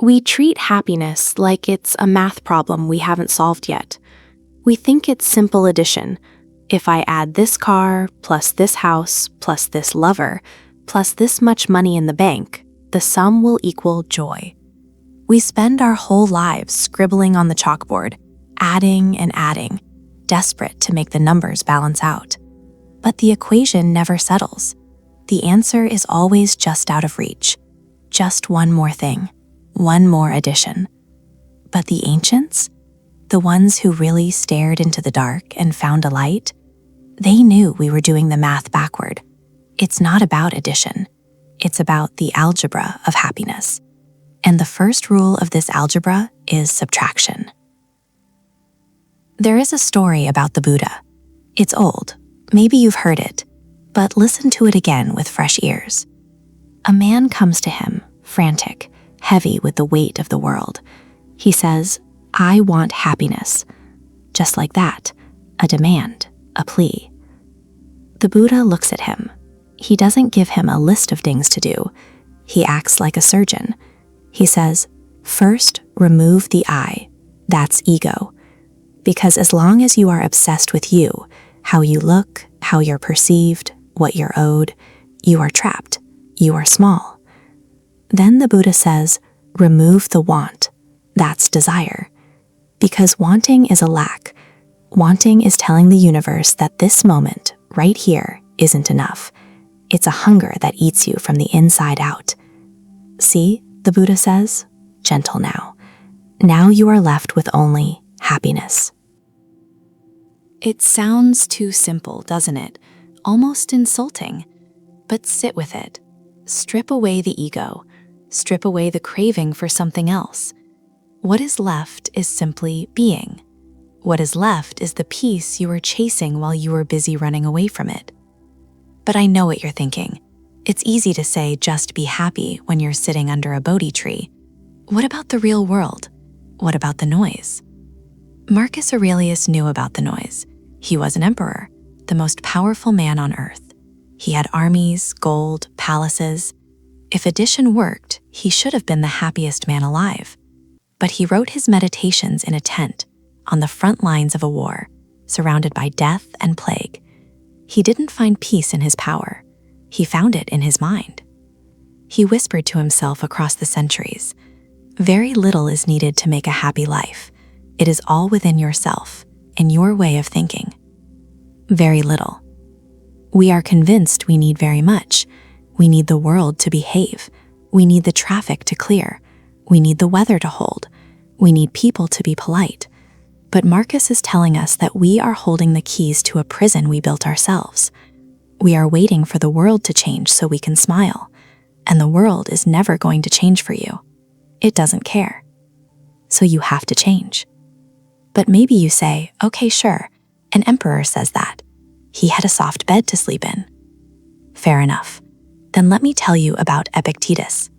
We treat happiness like it's a math problem we haven't solved yet. We think it's simple addition. If I add this car, plus this house, plus this lover, plus this much money in the bank, the sum will equal joy. We spend our whole lives scribbling on the chalkboard, adding and adding, desperate to make the numbers balance out. But the equation never settles. The answer is always just out of reach. Just one more thing, one more addition. But the ancients, the ones who really stared into the dark and found a light, they knew we were doing the math backward. It's not about addition. It's about the algebra of happiness. And the first rule of this algebra is subtraction. There is a story about the Buddha. It's old. Maybe you've heard it, but listen to it again with fresh ears. A man comes to him, frantic, heavy with the weight of the world. He says, "I want happiness." Just like that, a demand, a plea. The Buddha looks at him. He doesn't give him a list of things to do. He acts like a surgeon. He says, first, remove the I. That's ego. Because as long as you are obsessed with you, how you look, how you're perceived, what you're owed, you are trapped. You are small. Then the Buddha says, remove the want. That's desire. Because wanting is a lack. Wanting is telling the universe that this moment, right here, isn't enough. It's a hunger that eats you from the inside out. See, the Buddha says, gentle now. Now you are left with only happiness. It sounds too simple, doesn't it? Almost insulting. But sit with it. Strip away the ego. Strip away the craving for something else. What is left is simply being. What is left is the peace you were chasing while you were busy running away from it. But I know what you're thinking. It's easy to say just be happy when you're sitting under a Bodhi tree. What about the real world? What about the noise? Marcus Aurelius knew about the noise. He was an emperor, the most powerful man on earth. He had armies, gold, palaces. If addition worked, he should have been the happiest man alive. But he wrote his meditations in a tent, on the front lines of a war, surrounded by death and plague. He didn't find peace in his power. He found it in his mind. He whispered to himself across the centuries, very little is needed to make a happy life. It is all within yourself, in your way of thinking. Very little. We are convinced we need very much. We need the world to behave. We need the traffic to clear. We need the weather to hold. We need people to be polite. But Marcus is telling us that we are holding the keys to a prison we built ourselves. We are waiting for the world to change so we can smile. And the world is never going to change for you. It doesn't care. So you have to change. But maybe you say, okay, sure, an emperor says that. He had a soft bed to sleep in. Fair enough. Then let me tell you about Epictetus.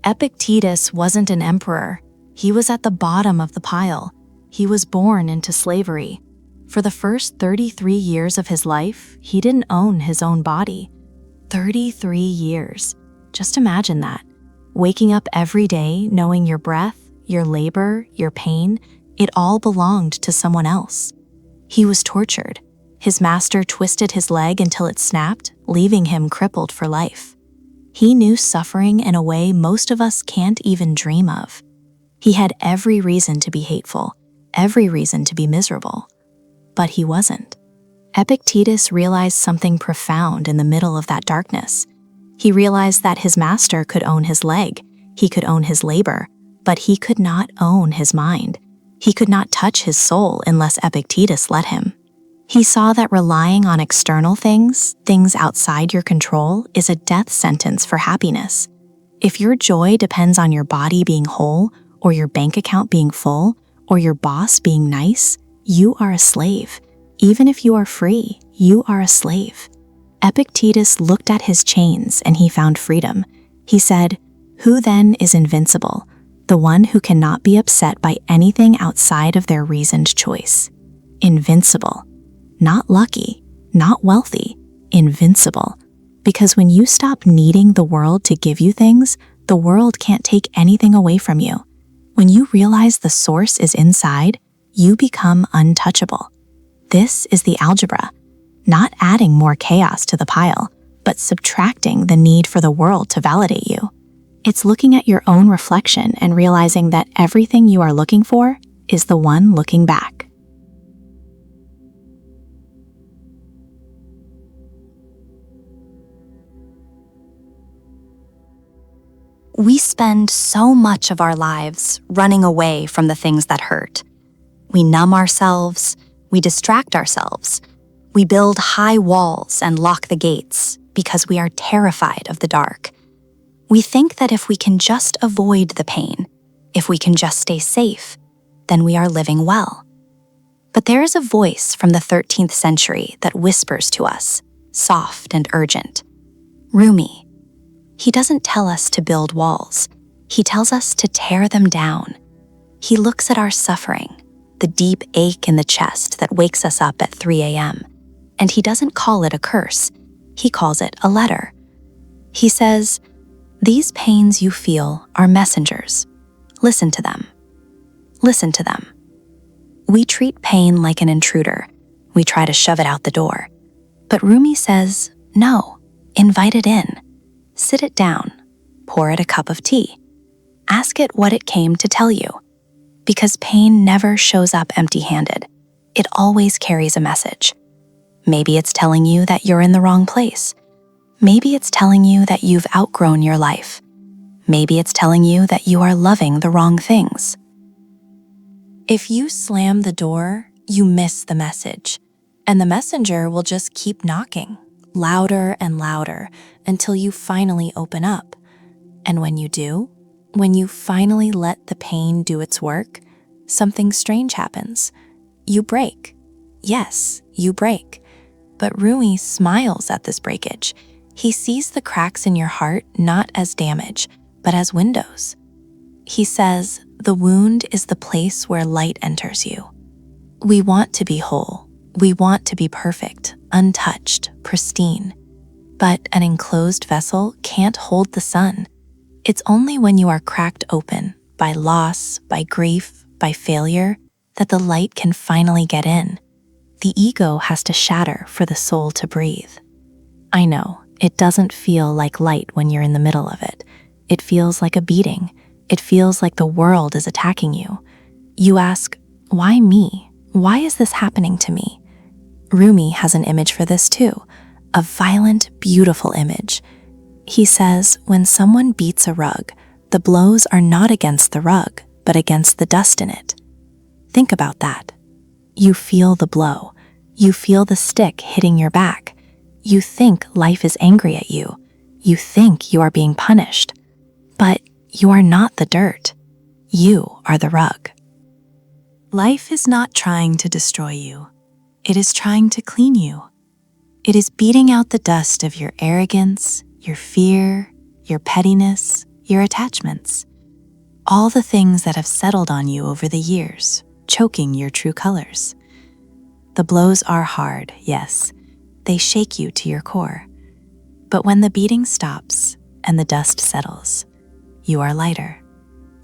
Epictetus wasn't an emperor. He was at the bottom of the pile. He was born into slavery. For the first 33 years of his life, he didn't own his own body. 33 years. Just imagine that. Waking up every day knowing your breath, your labor, your pain, it all belonged to someone else. He was tortured. His master twisted his leg until it snapped, leaving him crippled for life. He knew suffering in a way most of us can't even dream of. He had every reason to be hateful, every reason to be miserable. But he wasn't. Epictetus realized something profound in the middle of that darkness. He realized that his master could own his leg, he could own his labor, but he could not own his mind. He could not touch his soul unless Epictetus let him. He saw that relying on external things, things outside your control, is a death sentence for happiness. If your joy depends on your body being whole, or your bank account being full, or your boss being nice, you are a slave. Even if you are free, you are a slave. Epictetus looked at his chains and he found freedom. He said, "Who then is invincible? The one who cannot be upset by anything outside of their reasoned choice." Invincible. Not lucky, not wealthy, invincible. Because when you stop needing the world to give you things, The world can't take anything away from you. When you realize the source is inside, you become untouchable. This is the algebra, not adding more chaos to the pile, but subtracting the need for the world to validate you. It's looking at your own reflection and realizing that everything you are looking for is the one looking back. We spend so much of our lives running away from the things that hurt. We numb ourselves, we distract ourselves, we build high walls and lock the gates because we are terrified of the dark. We think that if we can just avoid the pain, if we can just stay safe, then we are living well. But there is a voice from the 13th century that whispers to us, soft and urgent. Rumi. He doesn't tell us to build walls. He tells us to tear them down. He looks at our suffering, the deep ache in the chest that wakes us up at 3 a.m., and he doesn't call it a curse. He calls it a letter. He says, "These pains you feel are messengers. Listen to them. Listen to them." We treat pain like an intruder. We try to shove it out the door. But Rumi says, no, invite it in. Sit it down. Pour it a cup of tea. Ask it what it came to tell you. Because pain never shows up empty-handed. It always carries a message. Maybe it's telling you that you're in the wrong place. Maybe it's telling you that you've outgrown your life. Maybe it's telling you that you are loving the wrong things. If you slam the door, you miss the message, and the messenger will just keep knocking, louder and louder, until you finally open up. And when you do, when you finally let the pain do its work, something strange happens. You break. Yes, you break. But Rumi smiles at this breakage. He sees the cracks in your heart not as damage, but as windows. He says, the wound is the place where light enters you. We want to be whole. We want to be perfect, untouched, pristine. But an enclosed vessel can't hold the sun. It's only when you are cracked open by loss, by grief, by failure, that the light can finally get in. The ego has to shatter for the soul to breathe. I know, it doesn't feel like light when you're in the middle of it. It feels like a beating. It feels like the world is attacking you. You ask, why me? Why is this happening to me? Rumi has an image for this too, a violent, beautiful image. He says, when someone beats a rug, the blows are not against the rug, but against the dust in it. Think about that. You feel the blow. You feel the stick hitting your back. You think life is angry at you. You think you are being punished. But you are not the dirt. You are the rug. Life is not trying to destroy you. It is trying to clean you. It is beating out the dust of your arrogance, your fear, your pettiness, your attachments. All the things that have settled on you over the years, choking your true colors. The blows are hard, yes. They shake you to your core. But when the beating stops and the dust settles, you are lighter.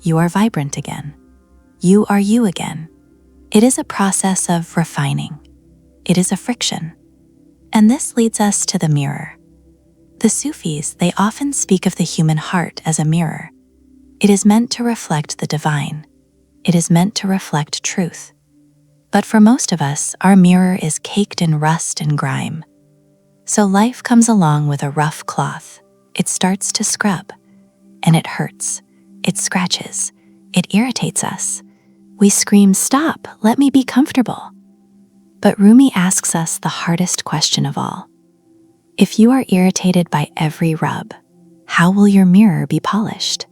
You are vibrant again. You are you again. It is a process of refining. It is a friction. And this leads us to the mirror. The Sufis, they often speak of the human heart as a mirror. It is meant to reflect the divine. It is meant to reflect truth. But for most of us, our mirror is caked in rust and grime. So life comes along with a rough cloth. It starts to scrub, and it hurts. It scratches. It irritates us. We scream, "Stop, let me be comfortable." But Rumi asks us the hardest question of all. If you are irritated by every rub, how will your mirror be polished?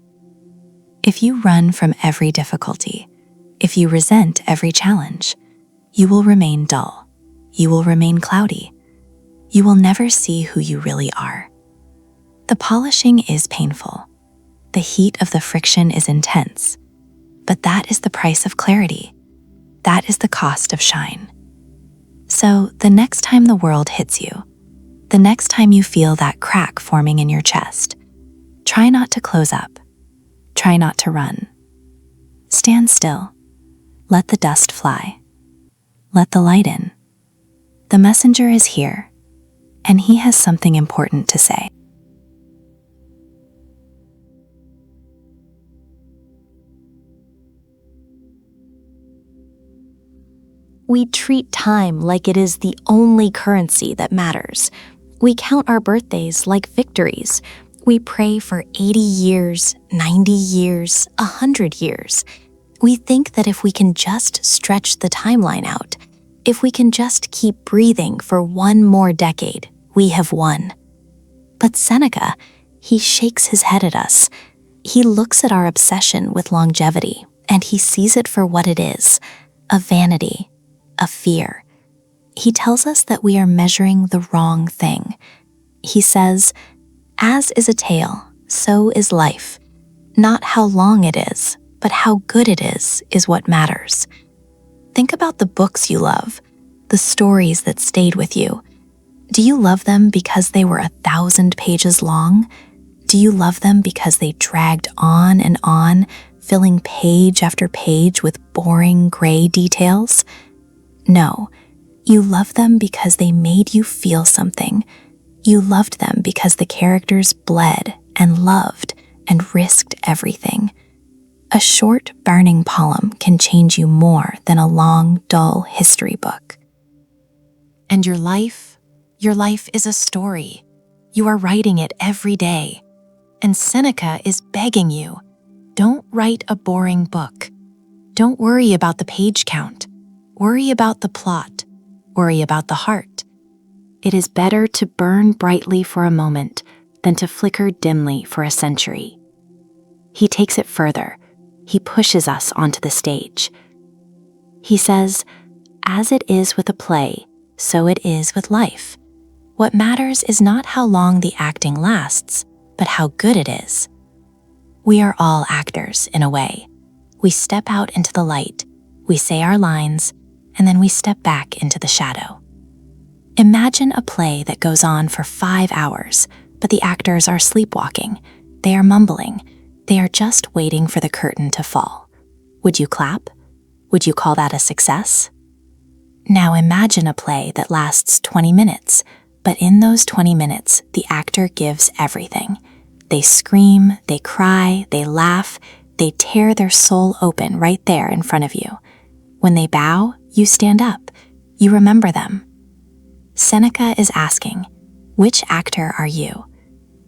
If you run from every difficulty, if you resent every challenge, you will remain dull. You will remain cloudy. You will never see who you really are. The polishing is painful. The heat of the friction is intense. But that is the price of clarity. That is the cost of shine. So the next time the world hits you, the next time you feel that crack forming in your chest, try not to close up. Try not to run. Stand still. Let the dust fly. Let the light in. The messenger is here, and he has something important to say. We treat time like it is the only currency that matters. We count our birthdays like victories. We pray for 80 years, 90 years, 100 years. We think that if we can just stretch the timeline out, if we can just keep breathing for one more decade, we have won. But Seneca, he shakes his head at us. He looks at our obsession with longevity, and he sees it for what it is, a vanity, a fear. He tells us that we are measuring the wrong thing. He says, "As is a tale, so is life. Not how long it is, but how good it is what matters." Think about the books you love, the stories that stayed with you. Do you love them because they were 1,000 pages long? Do you love them because they dragged on and on, filling page after page with boring gray details? No, you love them because they made you feel something. You loved them because the characters bled and loved and risked everything. A short, burning poem can change you more than a long, dull history book. And your life is a story. You are writing it every day. And Seneca is begging you, don't write a boring book. Don't worry about the page count. Worry about the plot. Worry about the heart. It is better to burn brightly for a moment than to flicker dimly for a century. He takes it further. He pushes us onto the stage. He says, "As it is with a play, so it is with life. What matters is not how long the acting lasts, but how good it is." We are all actors in a way. We step out into the light, we say our lines, and then we step back into the shadow. Imagine a play that goes on for 5 hours, but the actors are sleepwalking. They are mumbling. They are just waiting for the curtain to fall. Would you clap? Would you call that a success? Now imagine a play that lasts 20 minutes, but in those 20 minutes, the actor gives everything. They scream, they cry, they laugh, they tear their soul open right there in front of you. When they bow, you stand up. You remember them. Seneca is asking, which actor are you?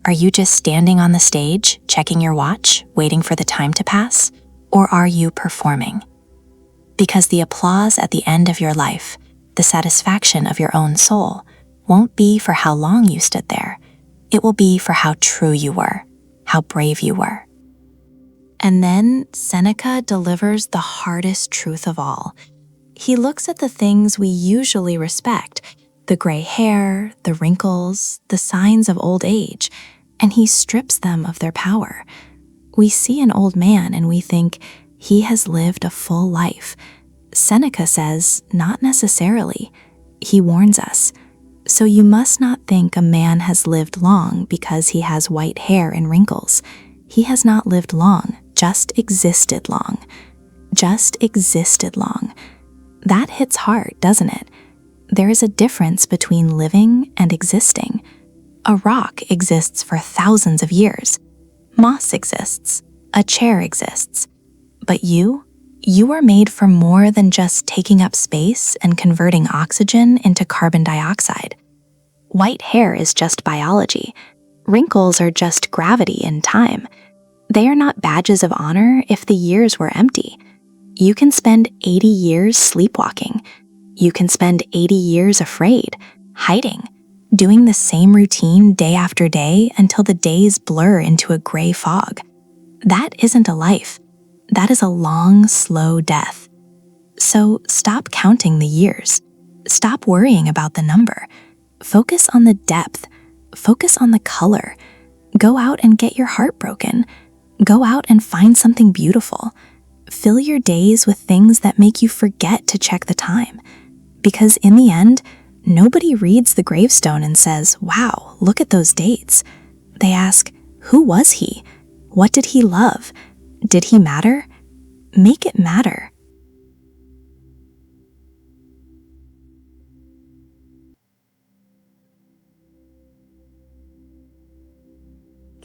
Are you just standing on the stage, checking your watch, waiting for the time to pass? Or are you performing? Because the applause at the end of your life, the satisfaction of your own soul, won't be for how long you stood there. It will be for how true you were, how brave you were. And then Seneca delivers the hardest truth of all. He looks at the things we usually respect, the gray hair, the wrinkles, the signs of old age, and he strips them of their power. We see an old man and we think he has lived a full life. Seneca says, not necessarily. He warns us. So you must not think a man has lived long because he has white hair and wrinkles. He has not lived long, just existed long. Just existed long. That hits hard, doesn't it? There is a difference between living and existing. A rock exists for thousands of years. Moss exists. A chair exists. But you are made for more than just taking up space and converting oxygen into carbon dioxide. White hair is just biology. Wrinkles are just gravity and time. They are not badges of honor if the years were empty. You can spend 80 years sleepwalking. You can spend 80 years afraid, hiding, doing the same routine day after day until the days blur into a gray fog. That isn't a life. That is a long, slow death. So stop counting the years. Stop worrying about the number. Focus on the depth. Focus on the color. Go out and get your heart broken. Go out and find something beautiful. Fill your days with things that make you forget to check the time. Because in the end, nobody reads the gravestone and says, wow, look at those dates. They ask, who was he? What did he love? Did he matter? Make it matter.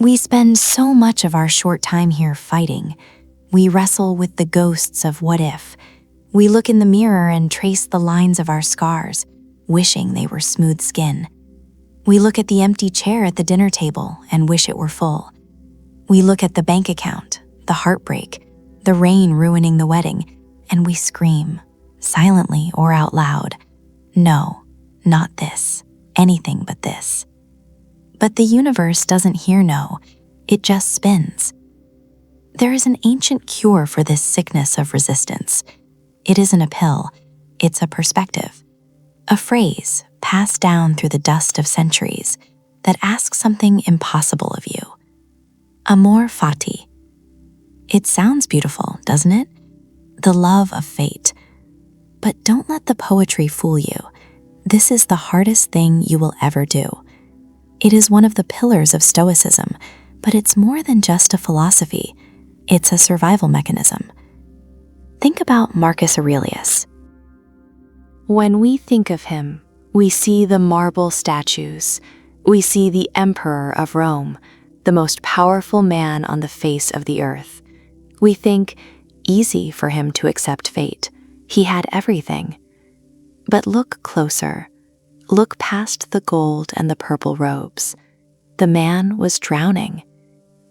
We spend so much of our short time here fighting. We wrestle with the ghosts of what if. We look in the mirror and trace the lines of our scars, wishing they were smooth skin. We look at the empty chair at the dinner table and wish it were full. We look at the bank account, the heartbreak, the rain ruining the wedding, and we scream, silently or out loud, "No, not this, anything but this." But the universe doesn't hear no, it just spins. There is an ancient cure for this sickness of resistance. It isn't a pill, it's a perspective. A phrase passed down through the dust of centuries that asks something impossible of you. Amor Fati. It sounds beautiful, doesn't it? The love of fate. But don't let the poetry fool you. This is the hardest thing you will ever do. It is one of the pillars of Stoicism, but it's more than just a philosophy. It's a survival mechanism. Think about Marcus Aurelius. When we think of him, we see the marble statues. We see the emperor of Rome, the most powerful man on the face of the earth. We think, easy for him to accept fate. He had everything. But look closer. Look past the gold and the purple robes. The man was drowning.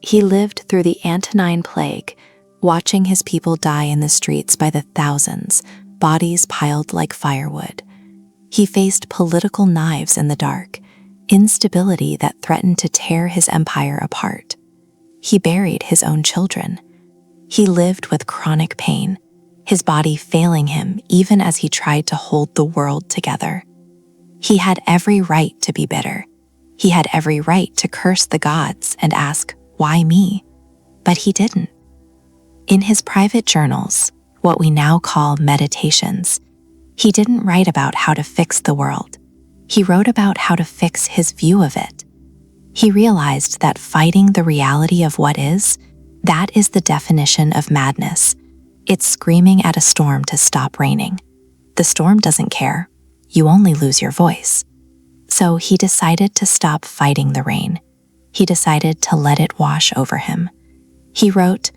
He lived through the Antonine Plague, watching his people die in the streets by the thousands, bodies piled like firewood. He faced political knives in the dark, instability that threatened to tear his empire apart. He buried his own children. He lived with chronic pain, his body failing him even as he tried to hold the world together. He had every right to be bitter. He had every right to curse the gods and ask, "Why me?" But he didn't. In his private journals, what we now call meditations, he didn't write about how to fix the world. He wrote about how to fix his view of it. He realized that fighting the reality of what is, that is the definition of madness. It's screaming at a storm to stop raining. The storm doesn't care. You only lose your voice. So he decided to stop fighting the rain. He decided to let it wash over him. He wrote,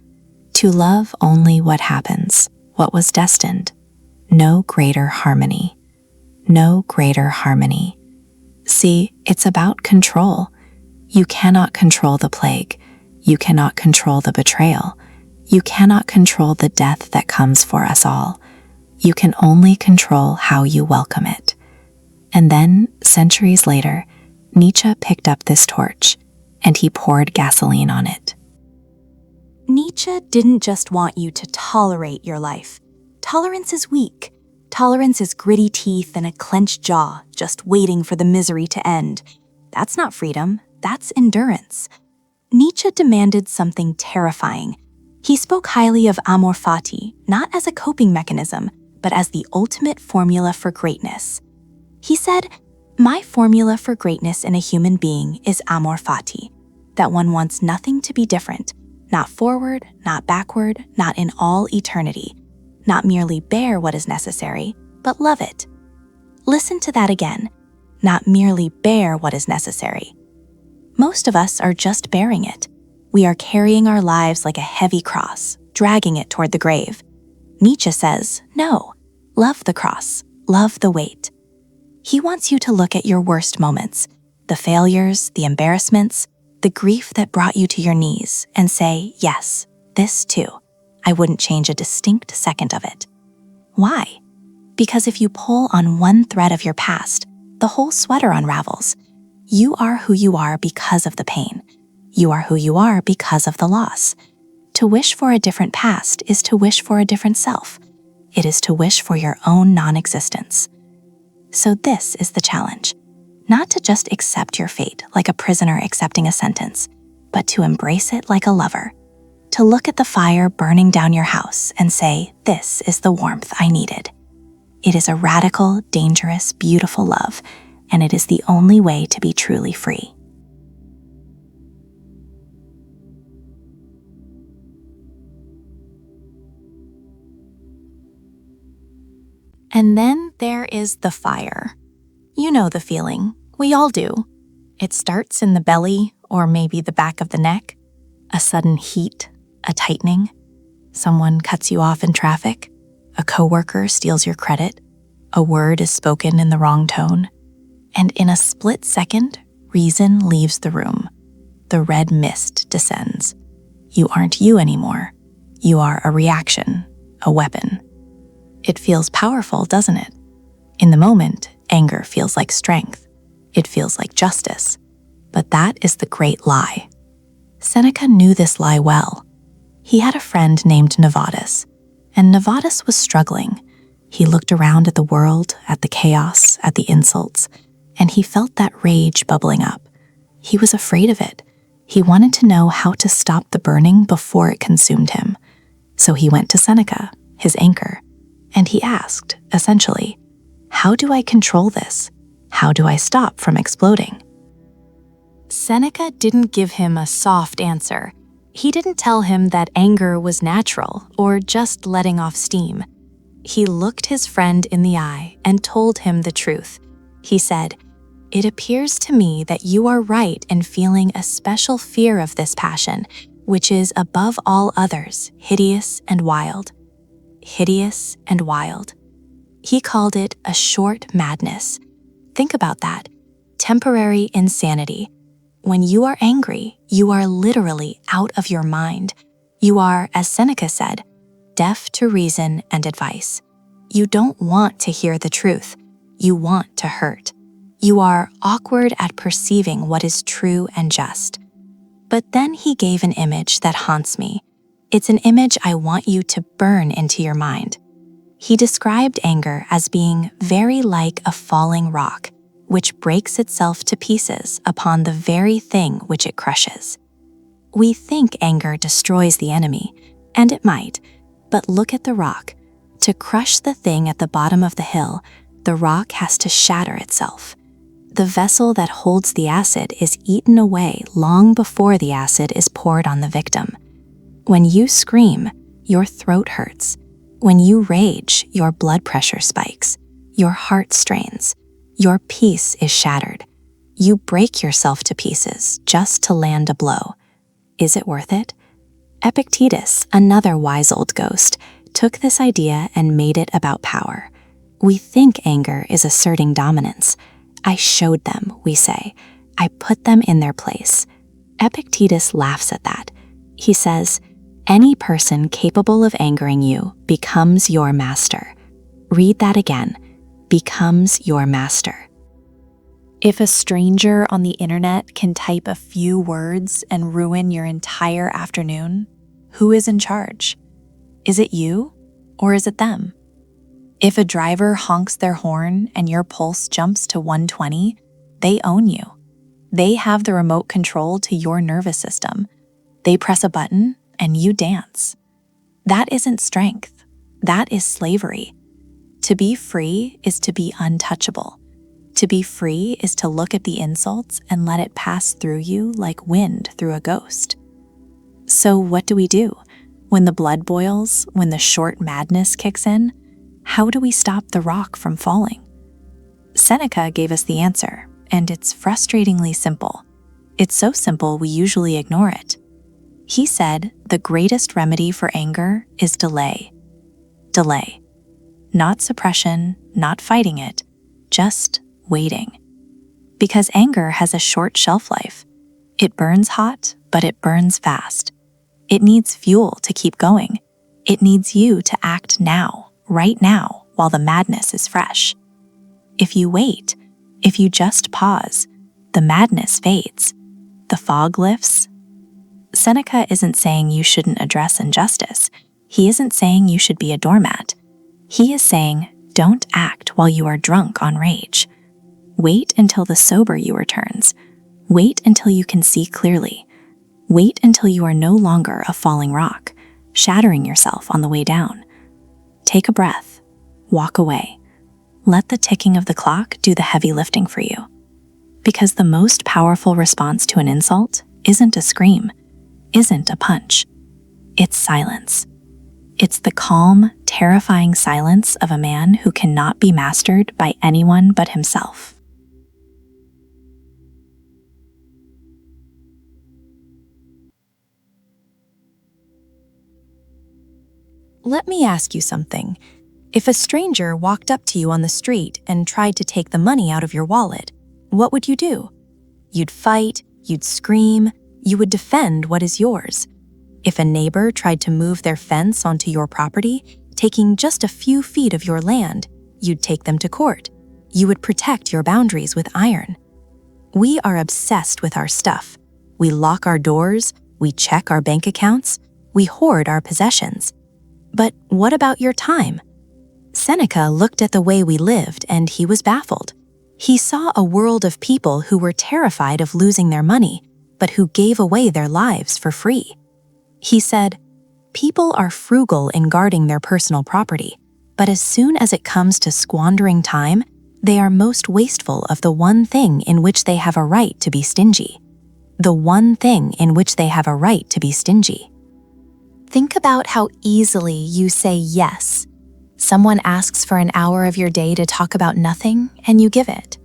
"To love only what happens, what was destined. No greater harmony. No greater harmony." See, it's about control. You cannot control the plague. You cannot control the betrayal. You cannot control the death that comes for us all. You can only control how you welcome it. And then, centuries later, Nietzsche picked up this torch, and he poured gasoline on it. Nietzsche didn't just want you to tolerate your life. Tolerance is weak. Tolerance is gritty teeth and a clenched jaw, just waiting for the misery to end. That's not freedom, that's endurance. Nietzsche demanded something terrifying. He spoke highly of Amor Fati, not as a coping mechanism, but as the ultimate formula for greatness. He said, "My formula for greatness in a human being is Amor Fati, that one wants nothing to be different, not forward, not backward, not in all eternity, not merely bear what is necessary, but love it." Listen to that again, not merely bear what is necessary. Most of us are just bearing it. We are carrying our lives like a heavy cross, dragging it toward the grave. Nietzsche says, no, love the cross, love the weight. He wants you to look at your worst moments, the failures, the embarrassments, the grief that brought you to your knees, and say, yes, this too. I wouldn't change a distinct second of it. Why? Because if you pull on one thread of your past, the whole sweater unravels. You are who you are because of the pain. You are who you are because of the loss. To wish for a different past is to wish for a different self. It is to wish for your own non-existence. So this is the challenge. Not to just accept your fate like a prisoner accepting a sentence, but to embrace it like a lover. To look at the fire burning down your house and say, this is the warmth I needed. It is a radical, dangerous, beautiful love, and it is the only way to be truly free. And then there is the fire. You know the feeling. We all do. It starts in the belly or maybe the back of the neck. A sudden heat, a tightening. Someone cuts you off in traffic. A coworker steals your credit. A word is spoken in the wrong tone. And in a split second, reason leaves the room. The red mist descends. You aren't you anymore. You are a reaction, a weapon. It feels powerful, doesn't it? In the moment, anger feels like strength. It feels like justice. But that is the great lie. Seneca knew this lie well. He had a friend named Novatus, and Novatus was struggling. He looked around at the world, at the chaos, at the insults, and he felt that rage bubbling up. He was afraid of it. He wanted to know how to stop the burning before it consumed him. So he went to Seneca, his anchor, and he asked, essentially, how do I control this? How do I stop from exploding? Seneca didn't give him a soft answer. He didn't tell him that anger was natural or just letting off steam. He looked his friend in the eye and told him the truth. He said, "It appears to me that you are right in feeling a special fear of this passion, which is above all others, hideous and wild." Hideous and wild. He called it a short madness. Think about that. Temporary insanity. When you are angry, you are literally out of your mind. You are, as Seneca said, deaf to reason and advice. You don't want to hear the truth. You want to hurt. You are awkward at perceiving what is true and just. But then he gave an image that haunts me. It's an image I want you to burn into your mind. He described anger as being very like a falling rock, which breaks itself to pieces upon the very thing which it crushes. We think anger destroys the enemy, and it might, but look at the rock. To crush the thing at the bottom of the hill, the rock has to shatter itself. The vessel that holds the acid is eaten away long before the acid is poured on the victim. When you scream, your throat hurts. When you rage, your blood pressure spikes. Your heart strains. Your peace is shattered. You break yourself to pieces just to land a blow. Is it worth it? Epictetus, another wise old ghost, took this idea and made it about power. We think anger is asserting dominance. I showed them, we say. I put them in their place. Epictetus laughs at that. He says, any person capable of angering you becomes your master. Read that again. Becomes your master. If a stranger on the internet can type a few words and ruin your entire afternoon, who is in charge? Is it you or is it them? If a driver honks their horn and your pulse jumps to 120, they own you. They have the remote control to your nervous system. They press a button and you dance. That isn't strength. That is slavery. To be free is to be untouchable. To be free is to look at the insults and let it pass through you like wind through a ghost. So what do we do? When the blood boils, when the short madness kicks in, how do we stop the rock from falling? Seneca gave us the answer, and it's frustratingly simple. It's so simple we usually ignore it. He said the greatest remedy for anger is delay. Delay. Not suppression, not fighting it, just waiting. Because anger has a short shelf life. It burns hot, but it burns fast. It needs fuel to keep going. It needs you to act now, right now, while the madness is fresh. If you wait, if you just pause, the madness fades. The fog lifts. Seneca isn't saying you shouldn't address injustice. He isn't saying you should be a doormat. He is saying, don't act while you are drunk on rage. Wait until the sober you returns. Wait until you can see clearly. Wait until you are no longer a falling rock, shattering yourself on the way down. Take a breath. Walk away. Let the ticking of the clock do the heavy lifting for you. Because the most powerful response to an insult isn't a scream, isn't a punch. It's silence. It's the calm, terrifying silence of a man who cannot be mastered by anyone but himself. Let me ask you something. If a stranger walked up to you on the street and tried to take the money out of your wallet, what would you do? You'd fight, you'd scream, you would defend what is yours. If a neighbor tried to move their fence onto your property, taking just a few feet of your land, you'd take them to court. You would protect your boundaries with iron. We are obsessed with our stuff. We lock our doors, we check our bank accounts, we hoard our possessions. But what about your time? Seneca looked at the way we lived and he was baffled. He saw a world of people who were terrified of losing their money, but who gave away their lives for free. He said, "People are frugal in guarding their personal property, but as soon as it comes to squandering time, they are most wasteful of the one thing in which they have a right to be stingy. The one thing in which they have a right to be stingy." Think about how easily you say yes. Someone asks for an hour of your day to talk about nothing, and you give it.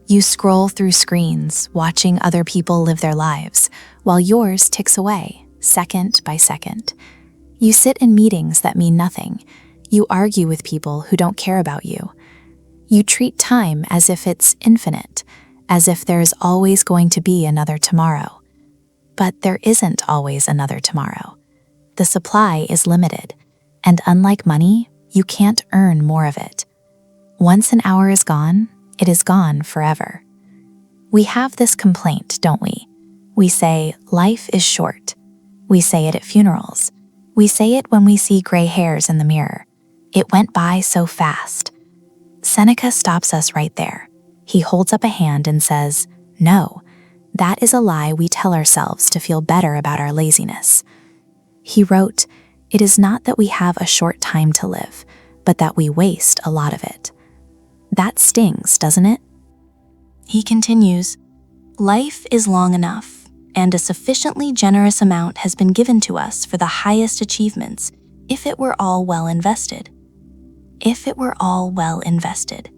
You scroll through screens, watching other people live their lives, while yours ticks away, second by second. You sit in meetings that mean nothing. You argue with people who don't care about you. You treat time as if it's infinite, as if there's always going to be another tomorrow. But there isn't always another tomorrow. The supply is limited, and unlike money, you can't earn more of it. Once an hour is gone, it is gone forever. We have this complaint, don't we? We say, life is short. We say it at funerals. We say it when we see gray hairs in the mirror. It went by so fast. Seneca stops us right there. He holds up a hand and says, "No, that is a lie we tell ourselves to feel better about our laziness." He wrote, "It is not that we have a short time to live, but that we waste a lot of it." That stings, doesn't it? He continues, "Life is long enough, and a sufficiently generous amount has been given to us for the highest achievements, if it were all well invested. If it were all well invested.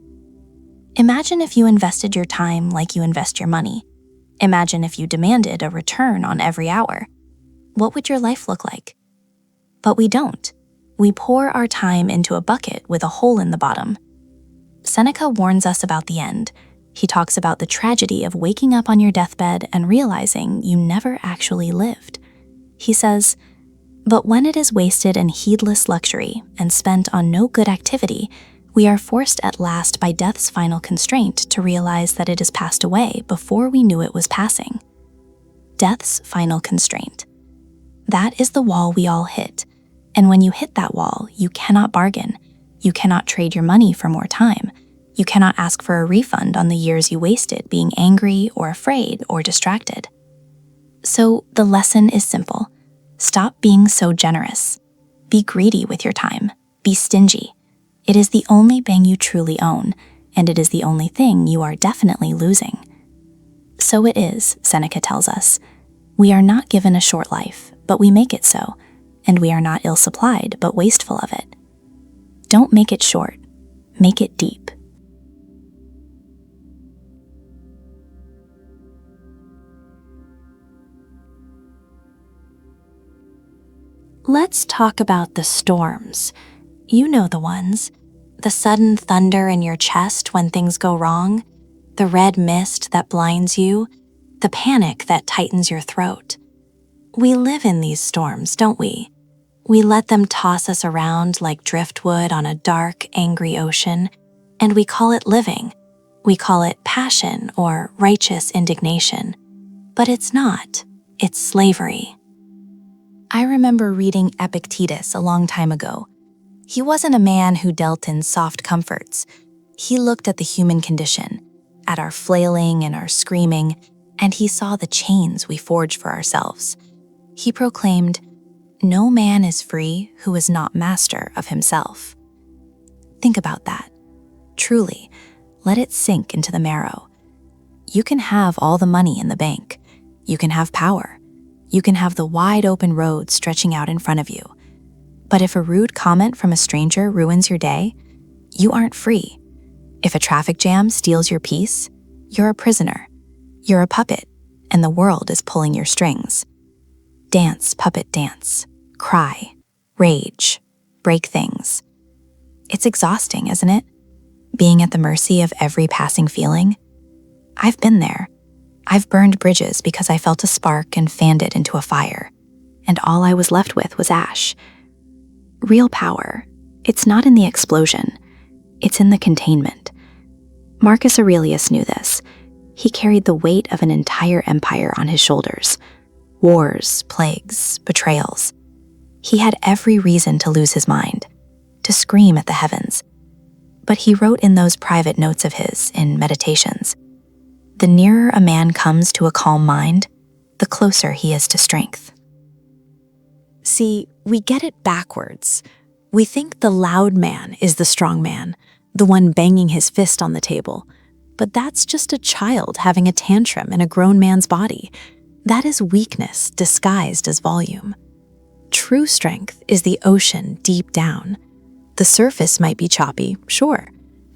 Imagine if you invested your time like you invest your money. Imagine if you demanded a return on every hour. What would your life look like? But we don't. We pour our time into a bucket with a hole in the bottom. Seneca warns us about the end. He talks about the tragedy of waking up on your deathbed and realizing you never actually lived. He says, "But when it is wasted in heedless luxury and spent on no good activity, we are forced at last by death's final constraint to realize that it has passed away before we knew it was passing." Death's final constraint. That is the wall we all hit. And when you hit that wall, you cannot bargain. You cannot trade your money for more time. You cannot ask for a refund on the years you wasted being angry or afraid or distracted. So the lesson is simple. Stop being so generous. Be greedy with your time. Be stingy. It is the only thing you truly own, and it is the only thing you are definitely losing. So it is, Seneca tells us. We are not given a short life, but we make it so, and we are not ill-supplied, but wasteful of it. Don't make it short. Make it deep. Let's talk about the storms. You know the ones. The sudden thunder in your chest when things go wrong, the red mist that blinds you, the panic that tightens your throat. We live in these storms, don't we? We let them toss us around like driftwood on a dark, angry ocean, and we call it living. We call it passion or righteous indignation. But it's not. It's slavery. I remember reading Epictetus a long time ago. He wasn't a man who dealt in soft comforts. He looked at the human condition, at our flailing and our screaming, and he saw the chains we forge for ourselves. He proclaimed, "No man is free who is not master of himself." Think about that. Truly, let it sink into the marrow. You can have all the money in the bank. You can have power. You can have the wide open road stretching out in front of you. But if a rude comment from a stranger ruins your day, you aren't free. If a traffic jam steals your peace, you're a prisoner. You're a puppet, and the world is pulling your strings. Dance, puppet, dance. Cry, rage, break things. It's exhausting, isn't it? Being at the mercy of every passing feeling. I've been there. I've burned bridges because I felt a spark and fanned it into a fire, and all I was left with was ash. Real power, it's not in the explosion, it's in the containment. Marcus Aurelius knew this. He carried the weight of an entire empire on his shoulders. Wars, plagues, betrayals. He had every reason to lose his mind, to scream at the heavens. But he wrote in those private notes of his, in Meditations, "The nearer a man comes to a calm mind, the closer he is to strength." See, we get it backwards. We think the loud man is the strong man, the one banging his fist on the table. But that's just a child having a tantrum in a grown man's body. That is weakness disguised as volume. True strength is the ocean deep down. The surface might be choppy, sure.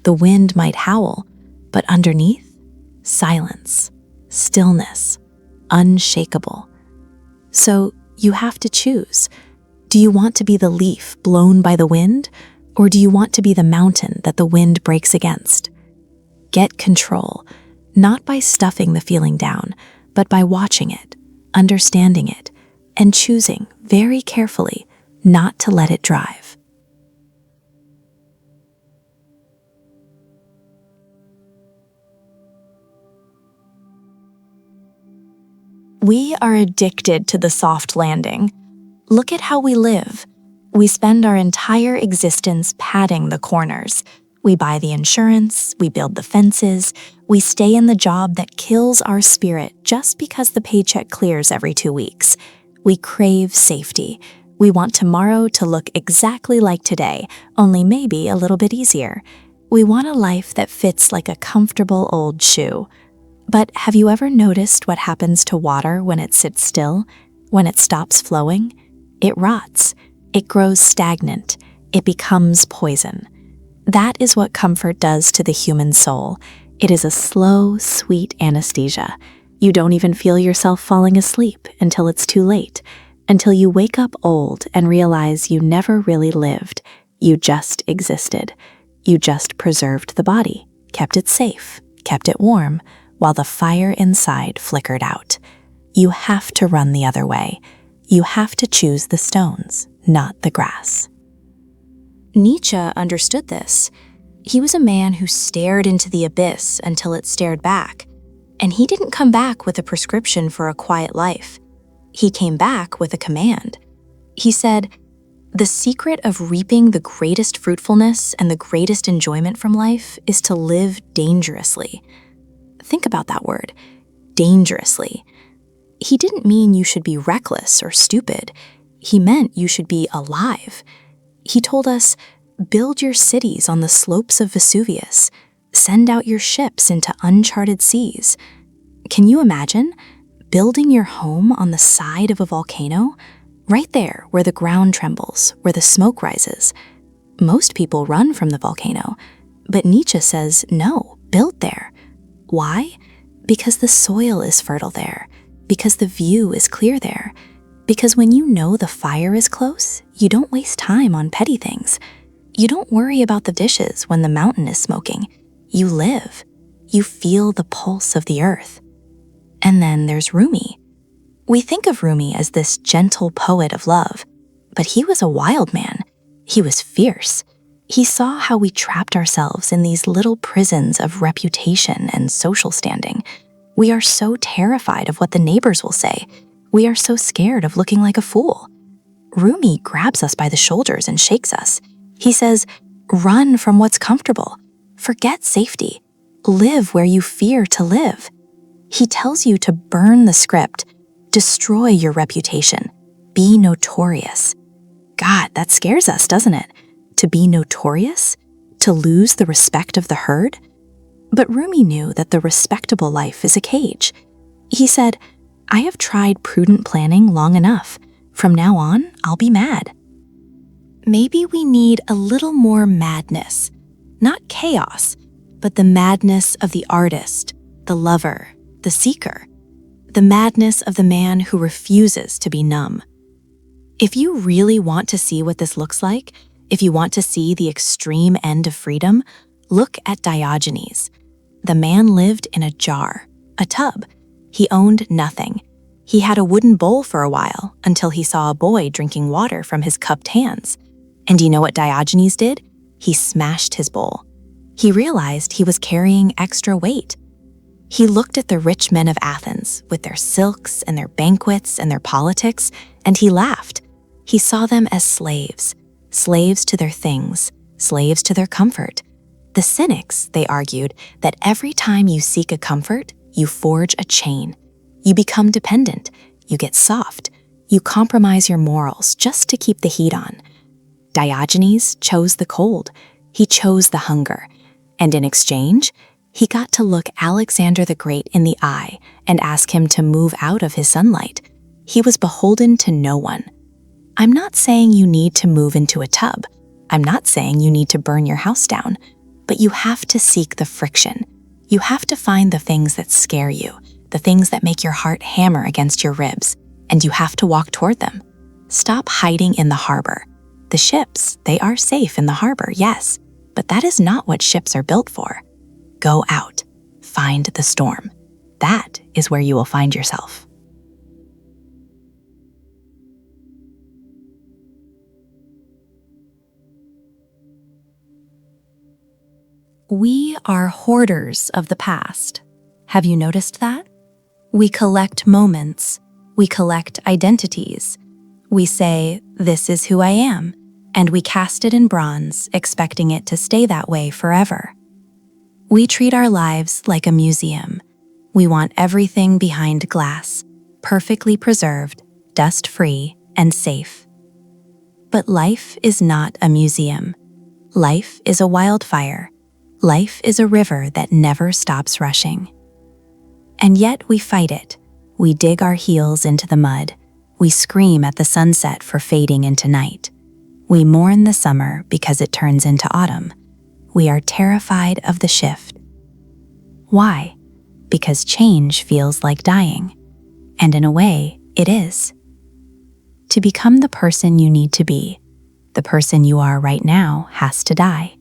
The wind might howl, but underneath, silence, stillness, unshakable. So you have to choose. Do you want to be the leaf blown by the wind, or do you want to be the mountain that the wind breaks against? Get control, not by stuffing the feeling down, but by watching it, understanding it, and choosing very carefully not to let it drive. We are addicted to the soft landing. Look at how we live. We spend our entire existence padding the corners. We buy the insurance, we build the fences, we stay in the job that kills our spirit just because the paycheck clears every 2 weeks. We crave safety. We want tomorrow to look exactly like today, only maybe a little bit easier. We want a life that fits like a comfortable old shoe. But have you ever noticed what happens to water when it sits still? When it stops flowing? It rots. It grows stagnant. It becomes poison. That is what comfort does to the human soul. It is a slow, sweet anesthesia. You don't even feel yourself falling asleep until it's too late, until you wake up old and realize you never really lived. You just existed. You just preserved the body, kept it safe, kept it warm, while the fire inside flickered out. You have to run the other way. You have to choose the stones, not the grass. Nietzsche understood this. He was a man who stared into the abyss until it stared back, and he didn't come back with a prescription for a quiet life. He came back with a command. He said, "The secret of reaping the greatest fruitfulness and the greatest enjoyment from life is to live dangerously." Think about that word, dangerously. He didn't mean you should be reckless or stupid. He meant you should be alive. He told us, build your cities on the slopes of Vesuvius. Send out your ships into uncharted seas. Can you imagine building your home on the side of a volcano? Right there where the ground trembles, where the smoke rises. Most people run from the volcano, but Nietzsche says, no, build there. Why? Because the soil is fertile there. Because the view is clear there. Because when you know the fire is close, you don't waste time on petty things. You don't worry about the dishes when the mountain is smoking. You live. You feel the pulse of the earth. And then there's Rumi. We think of Rumi as this gentle poet of love, but he was a wild man. He was fierce. He saw how we trapped ourselves in these little prisons of reputation and social standing. We are so terrified of what the neighbors will say. We are so scared of looking like a fool. Rumi grabs us by the shoulders and shakes us. He says, run from what's comfortable. Forget safety. Live where you fear to live. He tells you to burn the script, destroy your reputation, be notorious. God, that scares us, doesn't it? To be notorious? To lose the respect of the herd? But Rumi knew that the respectable life is a cage. He said, I have tried prudent planning long enough. From now on, I'll be mad. Maybe we need a little more madness, not chaos, but the madness of the artist, the lover, the seeker, the madness of the man who refuses to be numb. If you really want to see what this looks like, if you want to see the extreme end of freedom, look at Diogenes. The man lived in a jar, a tub. He owned nothing. He had a wooden bowl for a while until he saw a boy drinking water from his cupped hands. And do you know what Diogenes did? He smashed his bowl. He realized he was carrying extra weight. He looked at the rich men of Athens with their silks and their banquets and their politics, and he laughed. He saw them as slaves, slaves to their things, slaves to their comfort. The cynics, they argued, that every time you seek a comfort, you forge a chain. You become dependent, you get soft, you compromise your morals just to keep the heat on. Diogenes chose the cold, he chose the hunger, and in exchange, he got to look Alexander the Great in the eye and ask him to move out of his sunlight. He was beholden to no one. I'm not saying you need to move into a tub. I'm not saying you need to burn your house down, but you have to seek the friction. You have to find the things that scare you, the things that make your heart hammer against your ribs, and you have to walk toward them. Stop hiding in the harbor. The ships, they are safe in the harbor, yes, but that is not what ships are built for. Go out, find the storm. That is where you will find yourself. We are hoarders of the past. Have you noticed that? We collect moments. We collect identities. We say, "This is who I am," and we cast it in bronze, expecting it to stay that way forever. We treat our lives like a museum. We want everything behind glass, perfectly preserved, dust-free, and safe. But life is not a museum. Life is a wildfire. Life is a river that never stops rushing. And yet we fight it. We dig our heels into the mud. We scream at the sunset for fading into night. We mourn the summer because it turns into autumn. We are terrified of the shift. Why? Because change feels like dying. And in a way, it is. To become the person you need to be, the person you are right now has to die.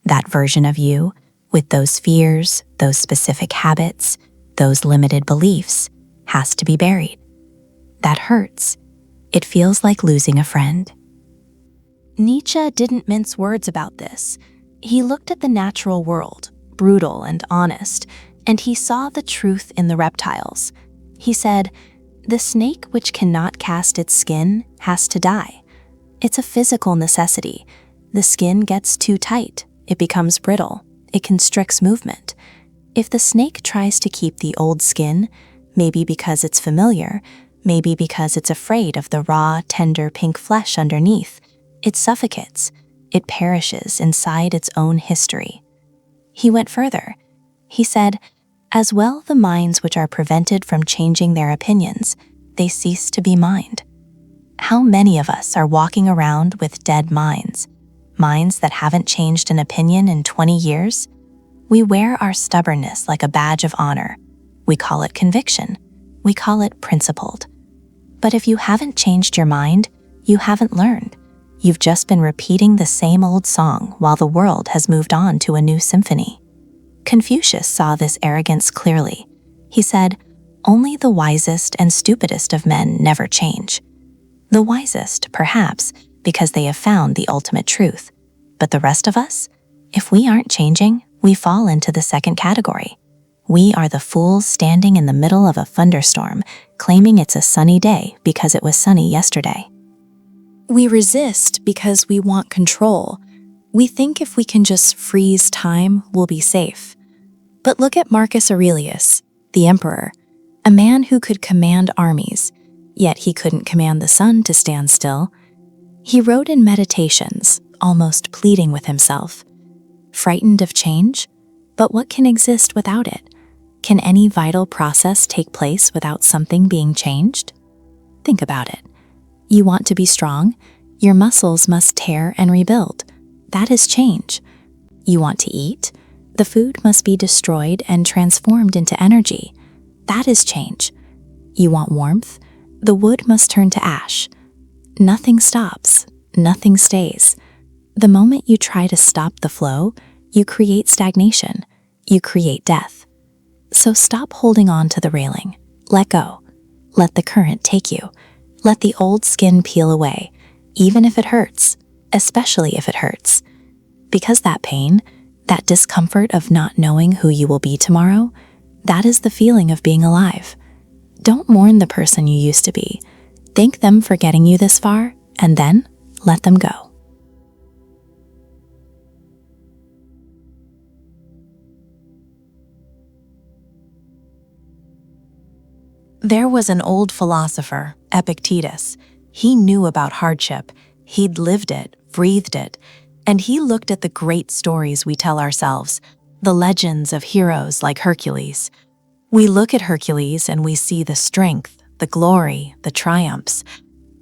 That version of you, with those fears, those specific habits, those limited beliefs, has to be buried. That hurts. It feels like losing a friend. Nietzsche didn't mince words about this. He looked at the natural world, brutal and honest, and he saw the truth in the reptiles. He said, "The snake which cannot cast its skin has to die. It's a physical necessity. The skin gets too tight. It becomes brittle. It constricts movement. If the snake tries to keep the old skin, maybe because it's familiar, maybe because it's afraid of the raw, tender pink flesh underneath, it suffocates. It perishes inside its own history." He went further. He said, "As well the minds which are prevented from changing their opinions, they cease to be mind." How many of us are walking around with dead minds? Minds that haven't changed an opinion in 20 years? We wear our stubbornness like a badge of honor. We call it conviction. We call it principled. But if you haven't changed your mind, you haven't learned. You've just been repeating the same old song while the world has moved on to a new symphony. Confucius saw this arrogance clearly. He said, "Only the wisest and stupidest of men never change." The wisest, perhaps, because they have found the ultimate truth. But the rest of us, if we aren't changing, we fall into the second category. We are the fools standing in the middle of a thunderstorm, claiming it's a sunny day because it was sunny yesterday. We resist because we want control. We think if we can just freeze time, we'll be safe. But look at Marcus Aurelius, the emperor, a man who could command armies, yet he couldn't command the sun to stand still. He wrote in Meditations, almost pleading with himself, "Frightened of change? But what can exist without it? Can any vital process take place without something being changed?" Think about it. You want to be strong? Your muscles must tear and rebuild. That is change. You want to eat? The food must be destroyed and transformed into energy. That is change. You want warmth? The wood must turn to ash. Nothing stops. Nothing stays. The moment you try to stop the flow, you create stagnation. You create death. So stop holding on to the railing. Let go. Let the current take you. Let the old skin peel away, even if it hurts, especially if it hurts. Because that pain, that discomfort of not knowing who you will be tomorrow, that is the feeling of being alive. Don't mourn the person you used to be. Thank them for getting you this far, and then let them go. There was an old philosopher, Epictetus. He knew about hardship. He'd lived it, breathed it, and he looked at the great stories we tell ourselves, the legends of heroes like Hercules. We look at Hercules and we see the strength, the glory, the triumphs.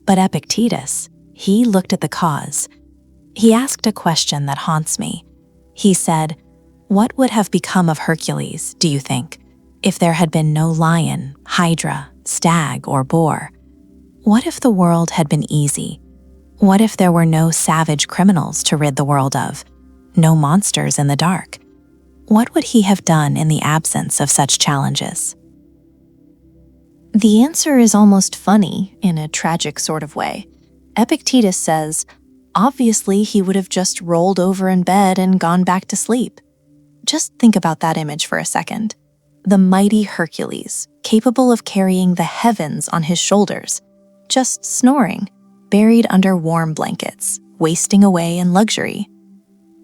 But Epictetus, he looked at the cause. He asked a question that haunts me. He said, "What would have become of Hercules, do you think, if there had been no lion, hydra, stag, or boar? What if the world had been easy? What if there were no savage criminals to rid the world of, no monsters in the dark? What would he have done in the absence of such challenges?" The answer is almost funny in a tragic sort of way. Epictetus says, obviously he would have just rolled over in bed and gone back to sleep. Just think about that image for a second. The mighty Hercules, capable of carrying the heavens on his shoulders, just snoring, buried under warm blankets, wasting away in luxury.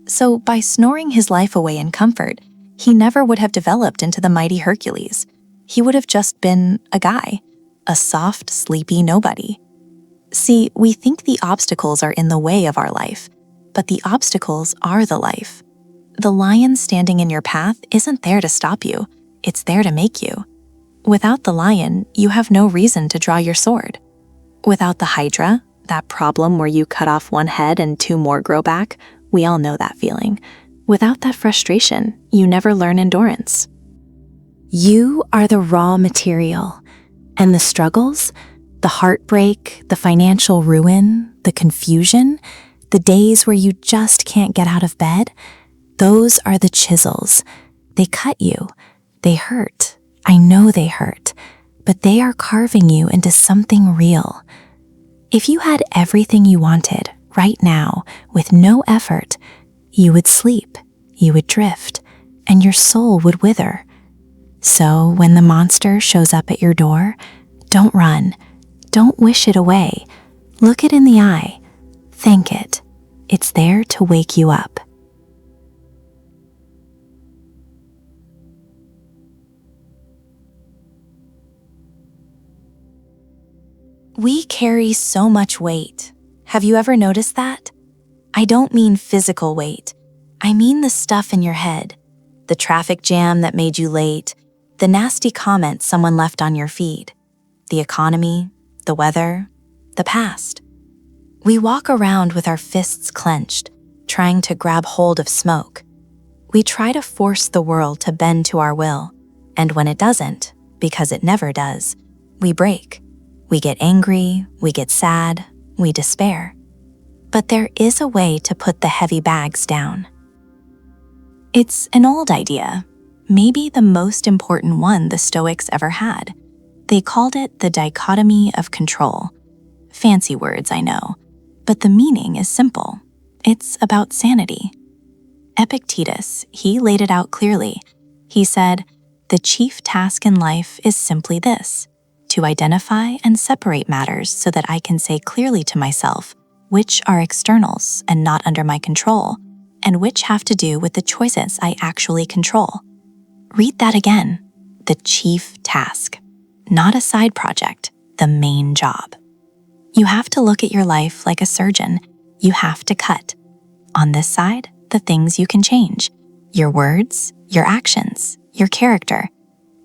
So by snoring his life away in comfort, he never would have developed into the mighty Hercules. He would have just been a guy, a soft, sleepy nobody. See, we think the obstacles are in the way of our life, but the obstacles are the life. The lion standing in your path isn't there to stop you. It's there to make you. Without the lion, you have no reason to draw your sword. Without the hydra, that problem where you cut off one head and two more grow back, we all know that feeling. Without that frustration, you never learn endurance. You are the raw material, and the struggles, the heartbreak, the financial ruin, the confusion, the days where you just can't get out of bed, those are the chisels. They cut you. They hurt. I know they hurt, but they are carving you into something real. If you had everything you wanted right now with no effort, you would sleep, you would drift, and your soul would wither. So when the monster shows up at your door, don't run. Don't wish it away. Look it in the eye. Thank it. It's there to wake you up. We carry so much weight. Have you ever noticed that? I don't mean physical weight. I mean the stuff in your head. The traffic jam that made you late, the nasty comment someone left on your feed, the economy, the weather, the past. We walk around with our fists clenched, trying to grab hold of smoke. We try to force the world to bend to our will, and when it doesn't, because it never does, we break. We get angry, we get sad, we despair. But there is a way to put the heavy bags down. It's an old idea, maybe the most important one the Stoics ever had. They called it the Dichotomy of Control. Fancy words, I know, but the meaning is simple. It's about sanity. Epictetus, he laid it out clearly. He said, "The chief task in life is simply this, to identify and separate matters so that I can say clearly to myself which are externals and not under my control, and which have to do with the choices I actually control." Read that again. The chief task. Not a side project, the main job. You have to look at your life like a surgeon. You have to cut. On this side, the things you can change. Your words, your actions, your character.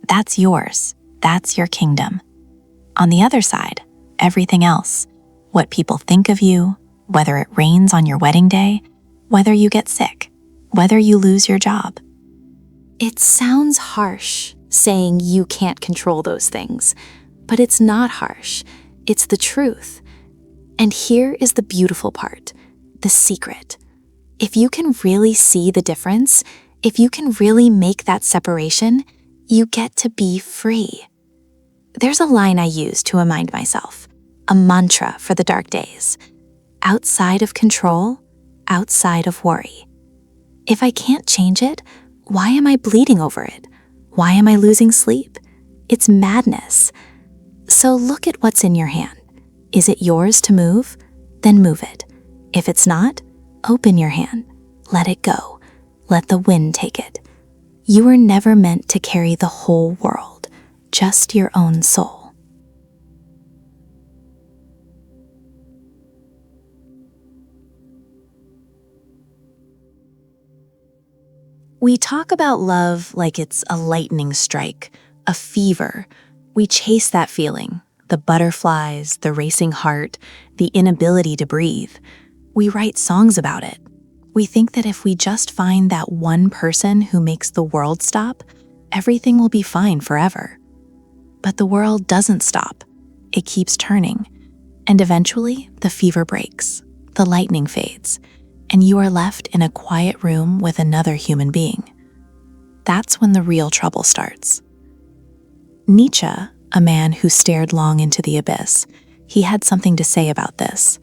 That's yours. That's your kingdom. On the other side, everything else. What people think of you, whether it rains on your wedding day, whether you get sick, whether you lose your job. It sounds harsh saying you can't control those things, but it's not harsh. It's the truth. And here is the beautiful part, the secret. If you can really see the difference, if you can really make that separation, you get to be free. There's a line I use to remind myself, a mantra for the dark days. Outside of control, outside of worry. If I can't change it, why am I bleeding over it? Why am I losing sleep? It's madness. So look at what's in your hand. Is it yours to move? Then move it. If it's not, open your hand. Let it go. Let the wind take it. You were never meant to carry the whole world, just your own soul. We talk about love like it's a lightning strike, a fever. We chase that feeling, the butterflies, the racing heart, the inability to breathe. We write songs about it. We think that if we just find that one person who makes the world stop, everything will be fine forever. But the world doesn't stop. It keeps turning. And eventually, the fever breaks, the lightning fades, and you are left in a quiet room with another human being. That's when the real trouble starts. Nietzsche, a man who stared long into the abyss, he had something to say about this.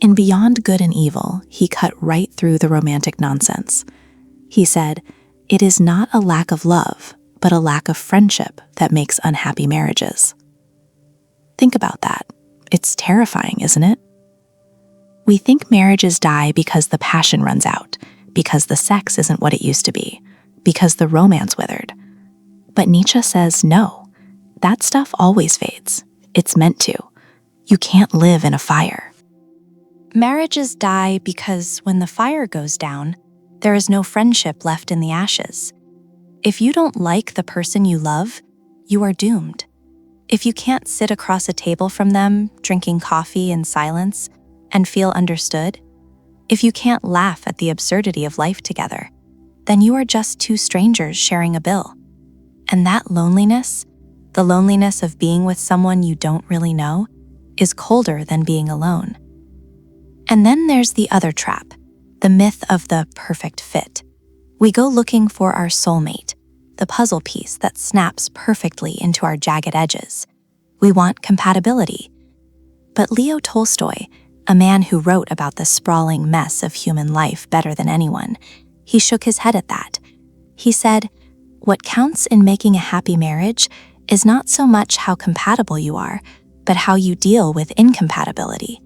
In Beyond Good and Evil, he cut right through the romantic nonsense. He said, "It is not a lack of love, but a lack of friendship that makes unhappy marriages." Think about that. It's terrifying, isn't it? We think marriages die because the passion runs out, because the sex isn't what it used to be, because the romance withered. But Nietzsche says no, that stuff always fades. It's meant to. You can't live in a fire. Marriages die because when the fire goes down, there is no friendship left in the ashes. If you don't like the person you love, you are doomed. If you can't sit across a table from them, drinking coffee in silence, and feel understood, if you can't laugh at the absurdity of life together, then you are just two strangers sharing a bill. And that loneliness, the loneliness of being with someone you don't really know, is colder than being alone. And then there's the other trap, the myth of the perfect fit. We go looking for our soulmate, the puzzle piece that snaps perfectly into our jagged edges. We want compatibility. But Leo Tolstoy, a man who wrote about the sprawling mess of human life better than anyone, he shook his head at that. He said, "What counts in making a happy marriage is not so much how compatible you are, but how you deal with incompatibility.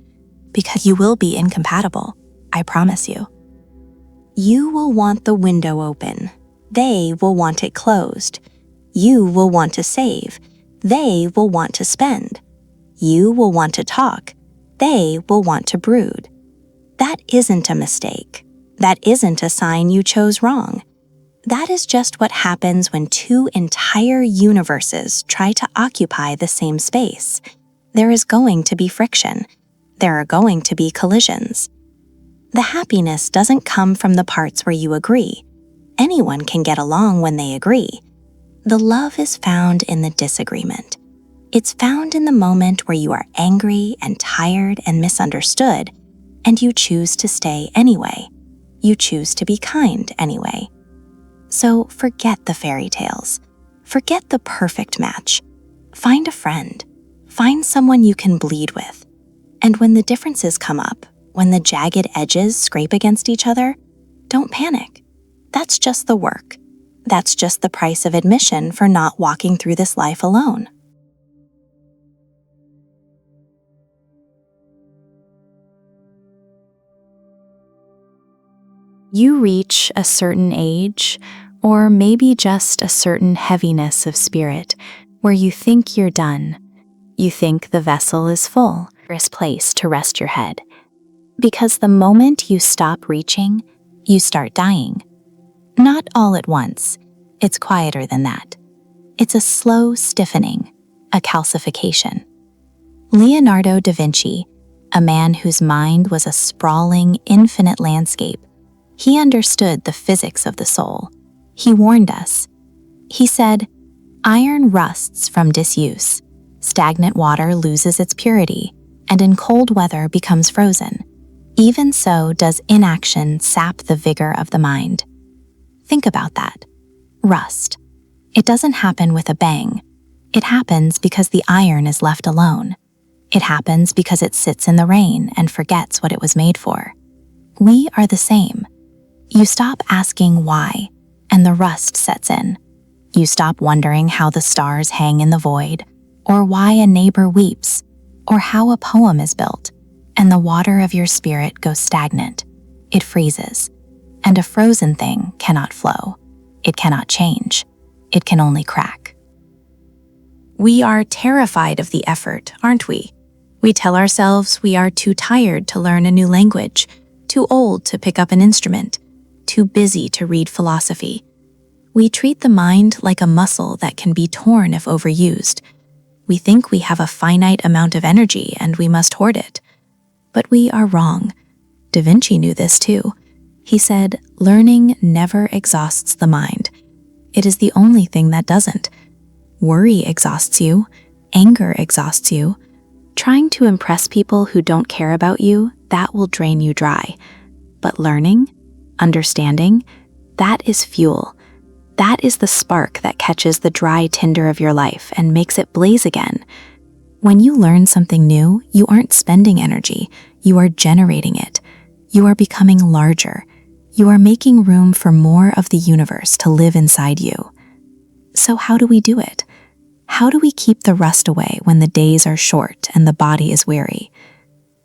Because you will be incompatible, I promise you. You will want the window open. They will want it closed. You will want to save. They will want to spend. You will want to talk. They will want to brood. That isn't a mistake. That isn't a sign you chose wrong. That is just what happens when two entire universes try to occupy the same space. There is going to be friction. There are going to be collisions. The happiness doesn't come from the parts where you agree. Anyone can get along when they agree. The love is found in the disagreement. It's found in the moment where you are angry and tired and misunderstood, and you choose to stay anyway. You choose to be kind anyway. So forget the fairy tales. Forget the perfect match. Find a friend. Find someone you can bleed with. And when the differences come up, when the jagged edges scrape against each other, don't panic. That's just the work. That's just the price of admission for not walking through this life alone. You reach a certain age, or maybe just a certain heaviness of spirit, where you think you're done. You think the vessel is full, there's place to rest your head. Because the moment you stop reaching, you start dying. Not all at once. It's quieter than that. It's a slow stiffening, a calcification. Leonardo da Vinci, a man whose mind was a sprawling, infinite landscape. He understood the physics of the soul. He warned us. He said, "Iron rusts from disuse. Stagnant water loses its purity, and in cold weather becomes frozen. Even so does inaction sap the vigor of the mind." Think about that. Rust. It doesn't happen with a bang. It happens because the iron is left alone. It happens because it sits in the rain and forgets what it was made for. We are the same. You stop asking why, and the rust sets in. You stop wondering how the stars hang in the void, or why a neighbor weeps, or how a poem is built, and the water of your spirit goes stagnant. It freezes, and a frozen thing cannot flow. It cannot change. It can only crack. We are terrified of the effort, aren't we? We tell ourselves we are too tired to learn a new language, too old to pick up an instrument, too busy to read philosophy. We treat the mind like a muscle that can be torn if overused. We think we have a finite amount of energy and we must hoard it. But we are wrong. Da Vinci knew this too. He said, "Learning never exhausts the mind. It is the only thing that doesn't. Worry exhausts you. Anger exhausts you. Trying to impress people who don't care about you, that will drain you dry. But learning, understanding, that is fuel. That is the spark that catches the dry tinder of your life and makes it blaze again. When you learn something new, you aren't spending energy. You are generating it. You are becoming larger. You are making room for more of the universe to live inside you. So how do we do it? How do we keep the rust away when the days are short and the body is weary?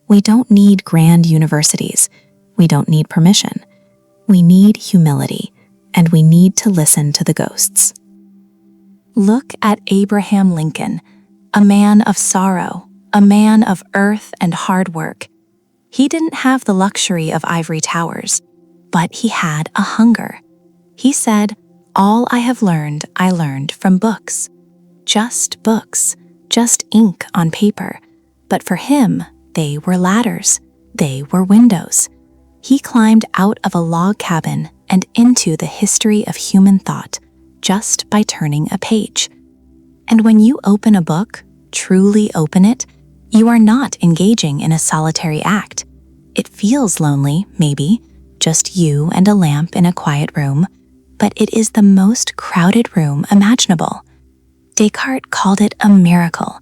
We don't need grand universities. We don't need permission. We need humility, and we need to listen to the ghosts. Look at Abraham Lincoln, a man of sorrow, a man of earth and hard work. He didn't have the luxury of ivory towers, but he had a hunger. He said, "All I have learned, I learned from books." Just books, just ink on paper. But for him, they were ladders. They were windows. He climbed out of a log cabin and into the history of human thought just by turning a page. And when you open a book, truly open it, you are not engaging in a solitary act. It feels lonely, maybe, just you and a lamp in a quiet room, but it is the most crowded room imaginable. Descartes called it a miracle.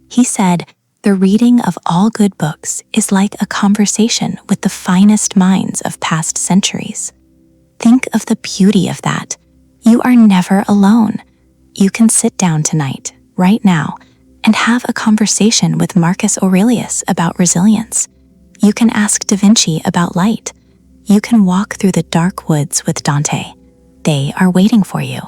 He said, "The reading of all good books is like a conversation with the finest minds of past centuries." Think of the beauty of that. You are never alone. You can sit down tonight, right now, and have a conversation with Marcus Aurelius about resilience. You can ask Da Vinci about light. You can walk through the dark woods with Dante. They are waiting for you.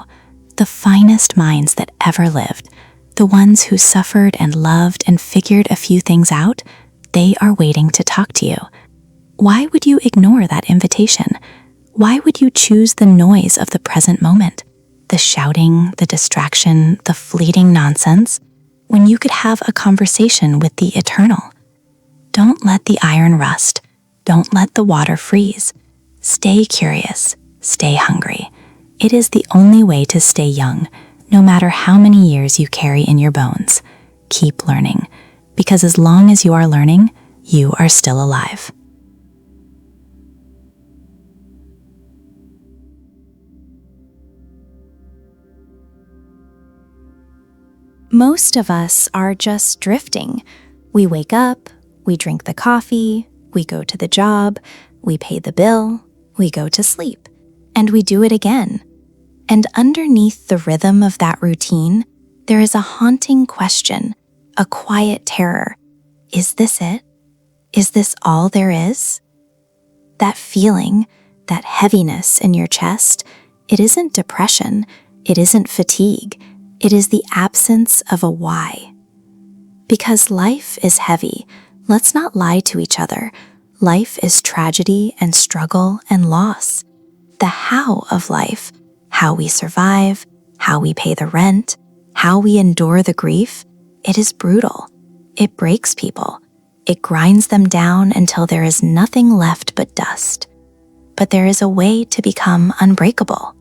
The finest minds that ever lived, the ones who suffered and loved and figured a few things out, they are waiting to talk to you. Why would you ignore that invitation? Why would you choose the noise of the present moment, the shouting, the distraction, the fleeting nonsense, when you could have a conversation with the eternal? Don't let the iron rust. Don't let the water freeze. Stay curious. Stay hungry. It is the only way to stay young, no matter how many years you carry in your bones. Keep learning, because as long as you are learning, you are still alive. Most of us are just drifting. We wake up, we drink the coffee, we go to the job, we pay the bill, we go to sleep, and we do it again. And underneath the rhythm of that routine, there is a haunting question, a quiet terror. Is this it? Is this all there is? That feeling, that heaviness in your chest, it isn't depression, it isn't fatigue, it is the absence of a why. Because life is heavy, let's not lie to each other. Life is tragedy and struggle and loss. The how of life, how we survive, how we pay the rent, how we endure the grief, it is brutal. It breaks people. It grinds them down until there is nothing left but dust. But there is a way to become unbreakable.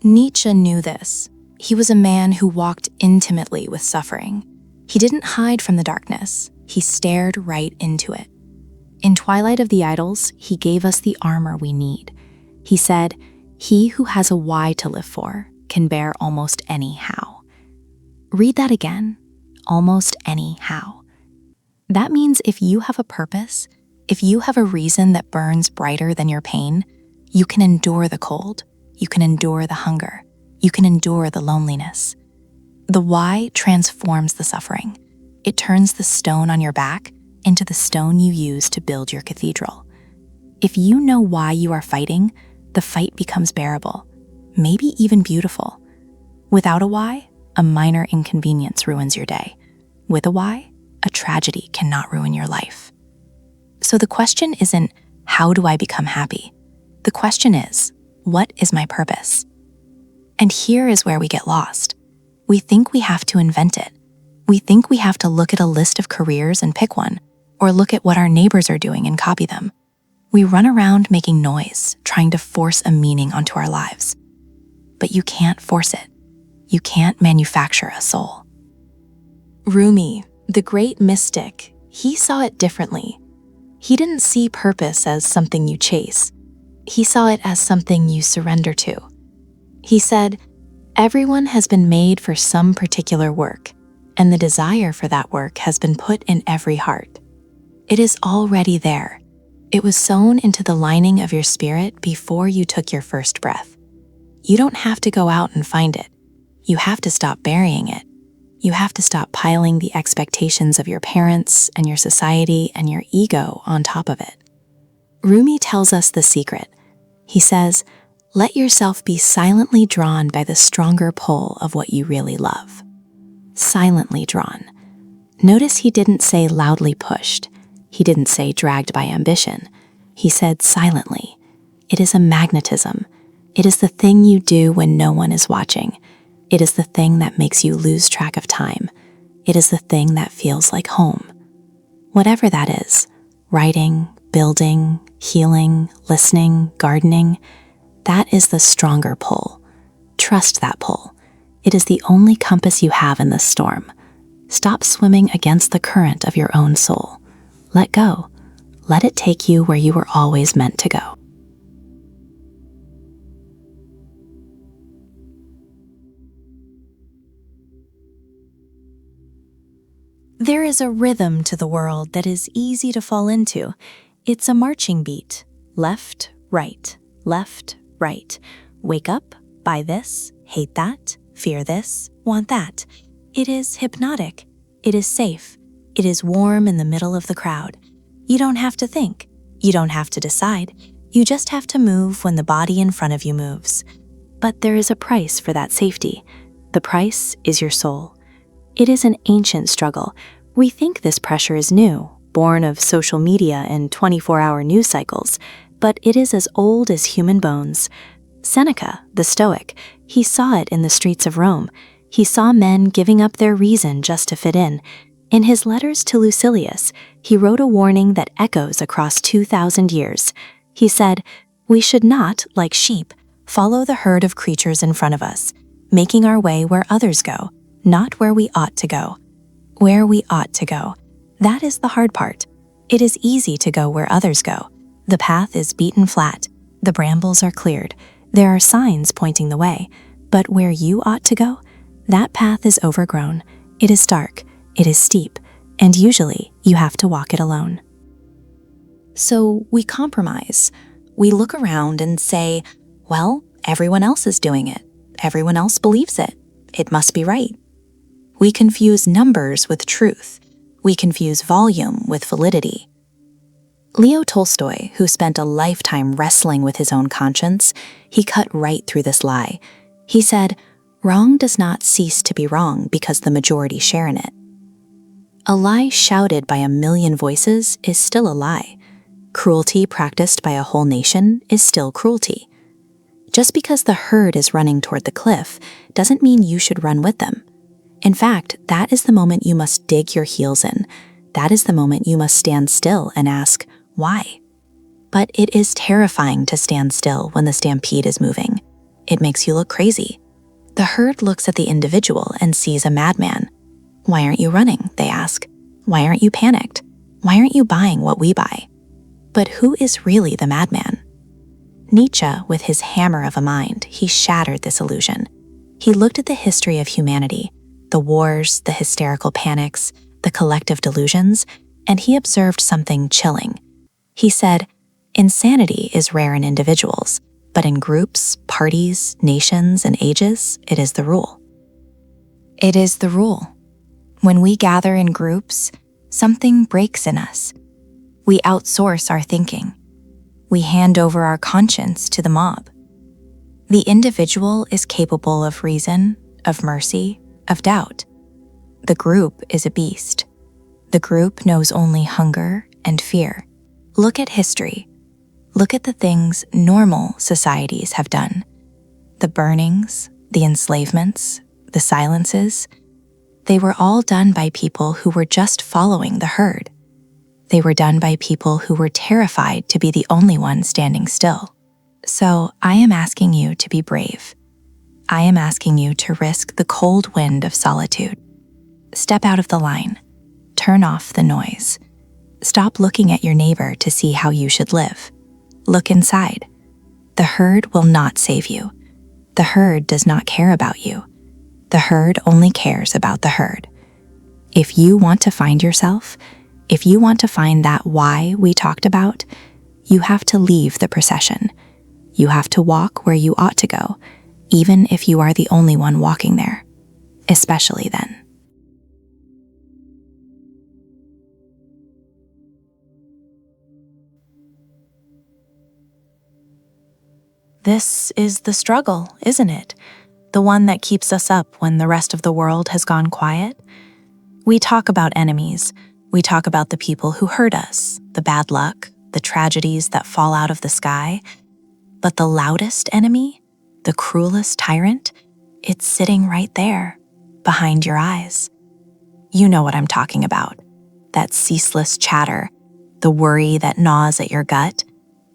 Nietzsche knew this. He was a man who walked intimately with suffering. He didn't hide from the darkness. He stared right into it. In Twilight of the Idols, he gave us the armor we need. He said, "He who has a why to live for can bear almost any how." Read that again. Almost any how. That means if you have a purpose, if you have a reason that burns brighter than your pain, you can endure the cold. You can endure the hunger. You can endure the loneliness. The why transforms the suffering. It turns the stone on your back into the stone you use to build your cathedral. If you know why you are fighting, the fight becomes bearable, maybe even beautiful. Without a why, a minor inconvenience ruins your day. With a why, a tragedy cannot ruin your life. So the question isn't, how do I become happy? The question is, what is my purpose? And here is where we get lost. We think we have to invent it. We think we have to look at a list of careers and pick one, or look at what our neighbors are doing and copy them. We run around making noise, trying to force a meaning onto our lives. But you can't force it. You can't manufacture a soul. Rumi, the great mystic, he saw it differently. He didn't see purpose as something you chase. He saw it as something you surrender to. He said, "Everyone has been made for some particular work, and the desire for that work has been put in every heart. It is already there. It was sown into the lining of your spirit before you took your first breath. You don't have to go out and find it. You have to stop burying it. You have to stop piling the expectations of your parents and your society and your ego on top of it." Rumi tells us the secret. He says, "Let yourself be silently drawn by the stronger pull of what you really love." Silently drawn. Notice he didn't say loudly pushed. He didn't say dragged by ambition. He said silently. It is a magnetism. It is the thing you do when no one is watching. It is the thing that makes you lose track of time. It is the thing that feels like home. Whatever that is, writing, building, healing, listening, gardening, that is the stronger pull. Trust that pull. It is the only compass you have in this storm. Stop swimming against the current of your own soul. Let go. Let it take you where you were always meant to go. There is a rhythm to the world that is easy to fall into. It's a marching beat. Left, right, left, right. Wake up, buy this, hate that, fear this, want that. It is hypnotic. It is safe. It is warm in the middle of the crowd. You don't have to think. You don't have to decide. You just have to move when the body in front of you moves. But there is a price for that safety. The price is your soul. It is an ancient struggle. We think this pressure is new, born of social media and 24-hour news cycles, but it is as old as human bones. Seneca, the Stoic, he saw it in the streets of Rome. He saw men giving up their reason just to fit in. In his letters to Lucilius, he wrote a warning that echoes across 2,000 years. He said, "We should not, like sheep, follow the herd of creatures in front of us, making our way where others go, not where we ought to go." Where we ought to go. That is the hard part. It is easy to go where others go. The path is beaten flat. The brambles are cleared. There are signs pointing the way. But where you ought to go, that path is overgrown. It is dark. It is steep. And usually you have to walk it alone. So we compromise. We look around and say, well, everyone else is doing it. Everyone else believes it. It must be right. We confuse numbers with truth. We confuse volume with validity. Leo Tolstoy, who spent a lifetime wrestling with his own conscience, he cut right through this lie. He said, "Wrong does not cease to be wrong because the majority share in it." A lie shouted by a million voices is still a lie. Cruelty practiced by a whole nation is still cruelty. Just because the herd is running toward the cliff doesn't mean you should run with them. In fact, that is the moment you must dig your heels in. that is the moment you must stand still and ask, why? But it is terrifying to stand still when the stampede is moving. It makes you look crazy. The herd looks at the individual and sees a madman. Why aren't you running? They ask. Why aren't you panicked? Why aren't you buying what we buy? But who is really the madman? Nietzsche, with his hammer of a mind, he shattered this illusion. He looked at the history of humanity, the wars, the hysterical panics, the collective delusions, and he observed something chilling. He said, insanity is rare in individuals, but in groups, parties, nations, and ages, it is the rule. It is the rule. When we gather in groups, something breaks in us. We outsource our thinking. We hand over our conscience to the mob. The individual is capable of reason, of mercy, of doubt. The group is a beast. The group knows only hunger and fear. Look at history. Look at the things normal societies have done. The burnings, the enslavements, the silences. They were all done by people who were just following the herd. They were done by people who were terrified to be the only one standing still. So I am asking you to be brave. I am asking you to risk the cold wind of solitude. Step out of the line. Turn off the noise. Stop looking at your neighbor to see how you should live. Look inside. The herd will not save you. The herd does not care about you. The herd only cares about the herd. If you want to find yourself, if you want to find that why we talked about, you have to leave the procession. You have to walk where you ought to go, even if you are the only one walking there, especially then. This is the struggle, isn't it? The one that keeps us up when the rest of the world has gone quiet. We talk about enemies. We talk about the people who hurt us, the bad luck, the tragedies that fall out of the sky. But the loudest enemy, the cruelest tyrant, it's sitting right there, behind your eyes. You know what I'm talking about. That ceaseless chatter, the worry that gnaws at your gut,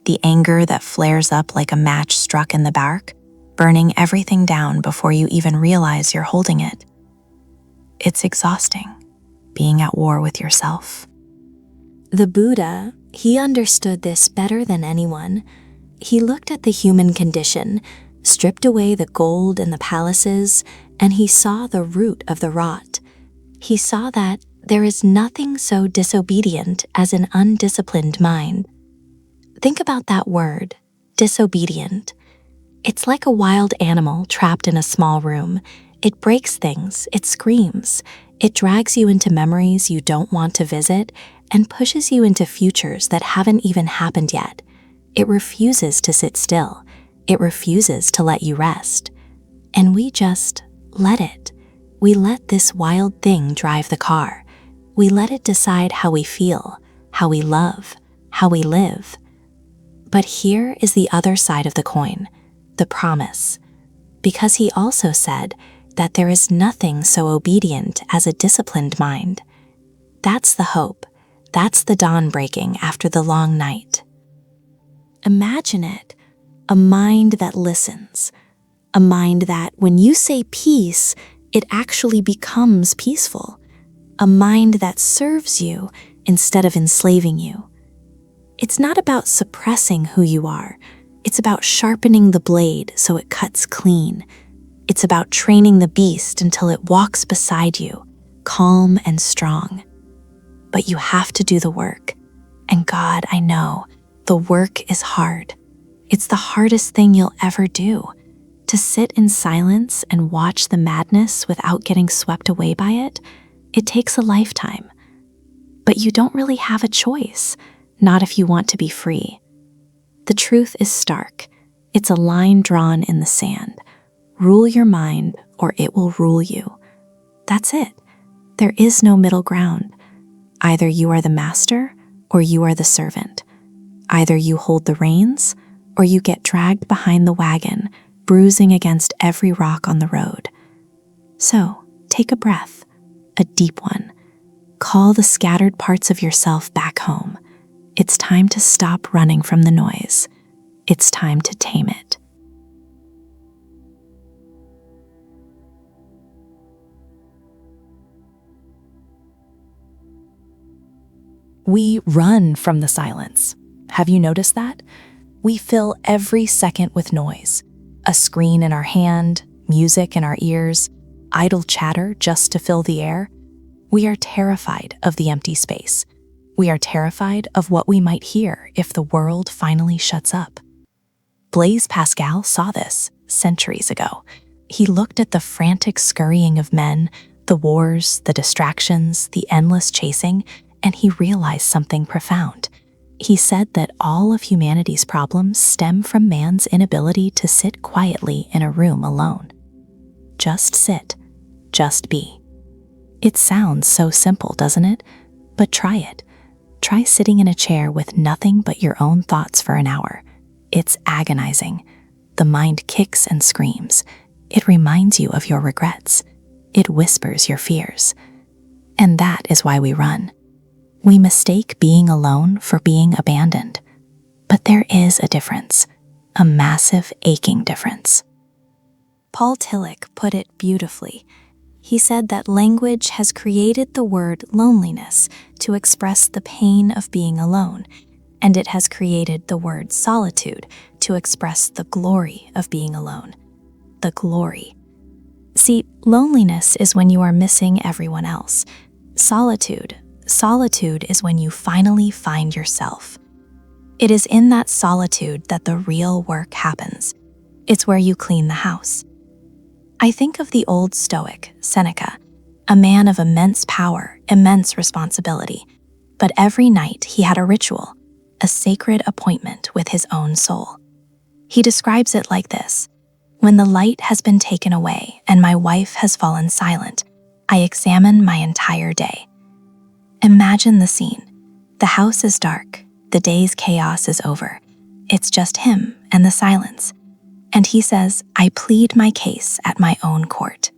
the anger that flares up like a match struck in the bark, burning everything down before you even realize you're holding it. It's exhausting, being at war with yourself. The Buddha, he understood this better than anyone. He looked at the human condition, stripped away the gold in the palaces, and he saw the root of the rot. He saw that there is nothing so disobedient as an undisciplined mind. Think about that word, disobedient. It's like a wild animal trapped in a small room. It breaks things, it screams, it drags you into memories you don't want to visit, and pushes you into futures that haven't even happened yet. It refuses to sit still. It refuses to let you rest. And we just let it. We let this wild thing drive the car. We let it decide how we feel, how we love, how we live. But here is the other side of the coin, the promise. Because he also said that there is nothing so obedient as a disciplined mind. That's the hope. That's the dawn breaking after the long night. Imagine it, a mind that listens, a mind that when you say peace, it actually becomes peaceful, a mind that serves you instead of enslaving you. It's not about suppressing who you are. It's about sharpening the blade so it cuts clean. It's about training the beast until it walks beside you, calm and strong. But you have to do the work. And God, I know, the work is hard. It's the hardest thing you'll ever do. To sit in silence and watch the madness without getting swept away by it, it takes a lifetime. But you don't really have a choice, not if you want to be free. The truth is stark. It's a line drawn in the sand. Rule your mind or it will rule you. That's it. There is no middle ground. Either you are the master or you are the servant. Either you hold the reins or you get dragged behind the wagon, bruising against every rock on the road. So, take a breath, a deep one. Call the scattered parts of yourself back home. It's time to stop running from the noise. It's time to tame it. We run from the silence. Have you noticed that? We fill every second with noise. A screen in our hand, music in our ears, idle chatter just to fill the air. We are terrified of the empty space. We are terrified of what we might hear if the world finally shuts up. Blaise Pascal saw this centuries ago. He looked at the frantic scurrying of men, the wars, the distractions, the endless chasing, and he realized something profound. He said that all of humanity's problems stem from man's inability to sit quietly in a room alone. Just sit, just be. It sounds so simple, doesn't it? But try it. Try sitting in a chair with nothing but your own thoughts for an hour. It's agonizing. The mind kicks and screams. It reminds you of your regrets. It whispers your fears. And that is why we run. We mistake being alone for being abandoned. But there is a difference, a massive, aching difference. Paul Tillich put it beautifully. He said that language has created the word loneliness to express the pain of being alone, and it has created the word solitude to express the glory of being alone. The glory. See, loneliness is when you are missing everyone else. Solitude is when you finally find yourself. It is in that solitude that the real work happens. It's where you clean the house. I think of the old Stoic, Seneca, a man of immense power, immense responsibility, but every night he had a ritual, a sacred appointment with his own soul. He describes it like this: when the light has been taken away and my wife has fallen silent, I examine my entire day. Imagine the scene. The house is dark, the day's chaos is over. It's just him and the silence. And he says, I plead my case at my own court.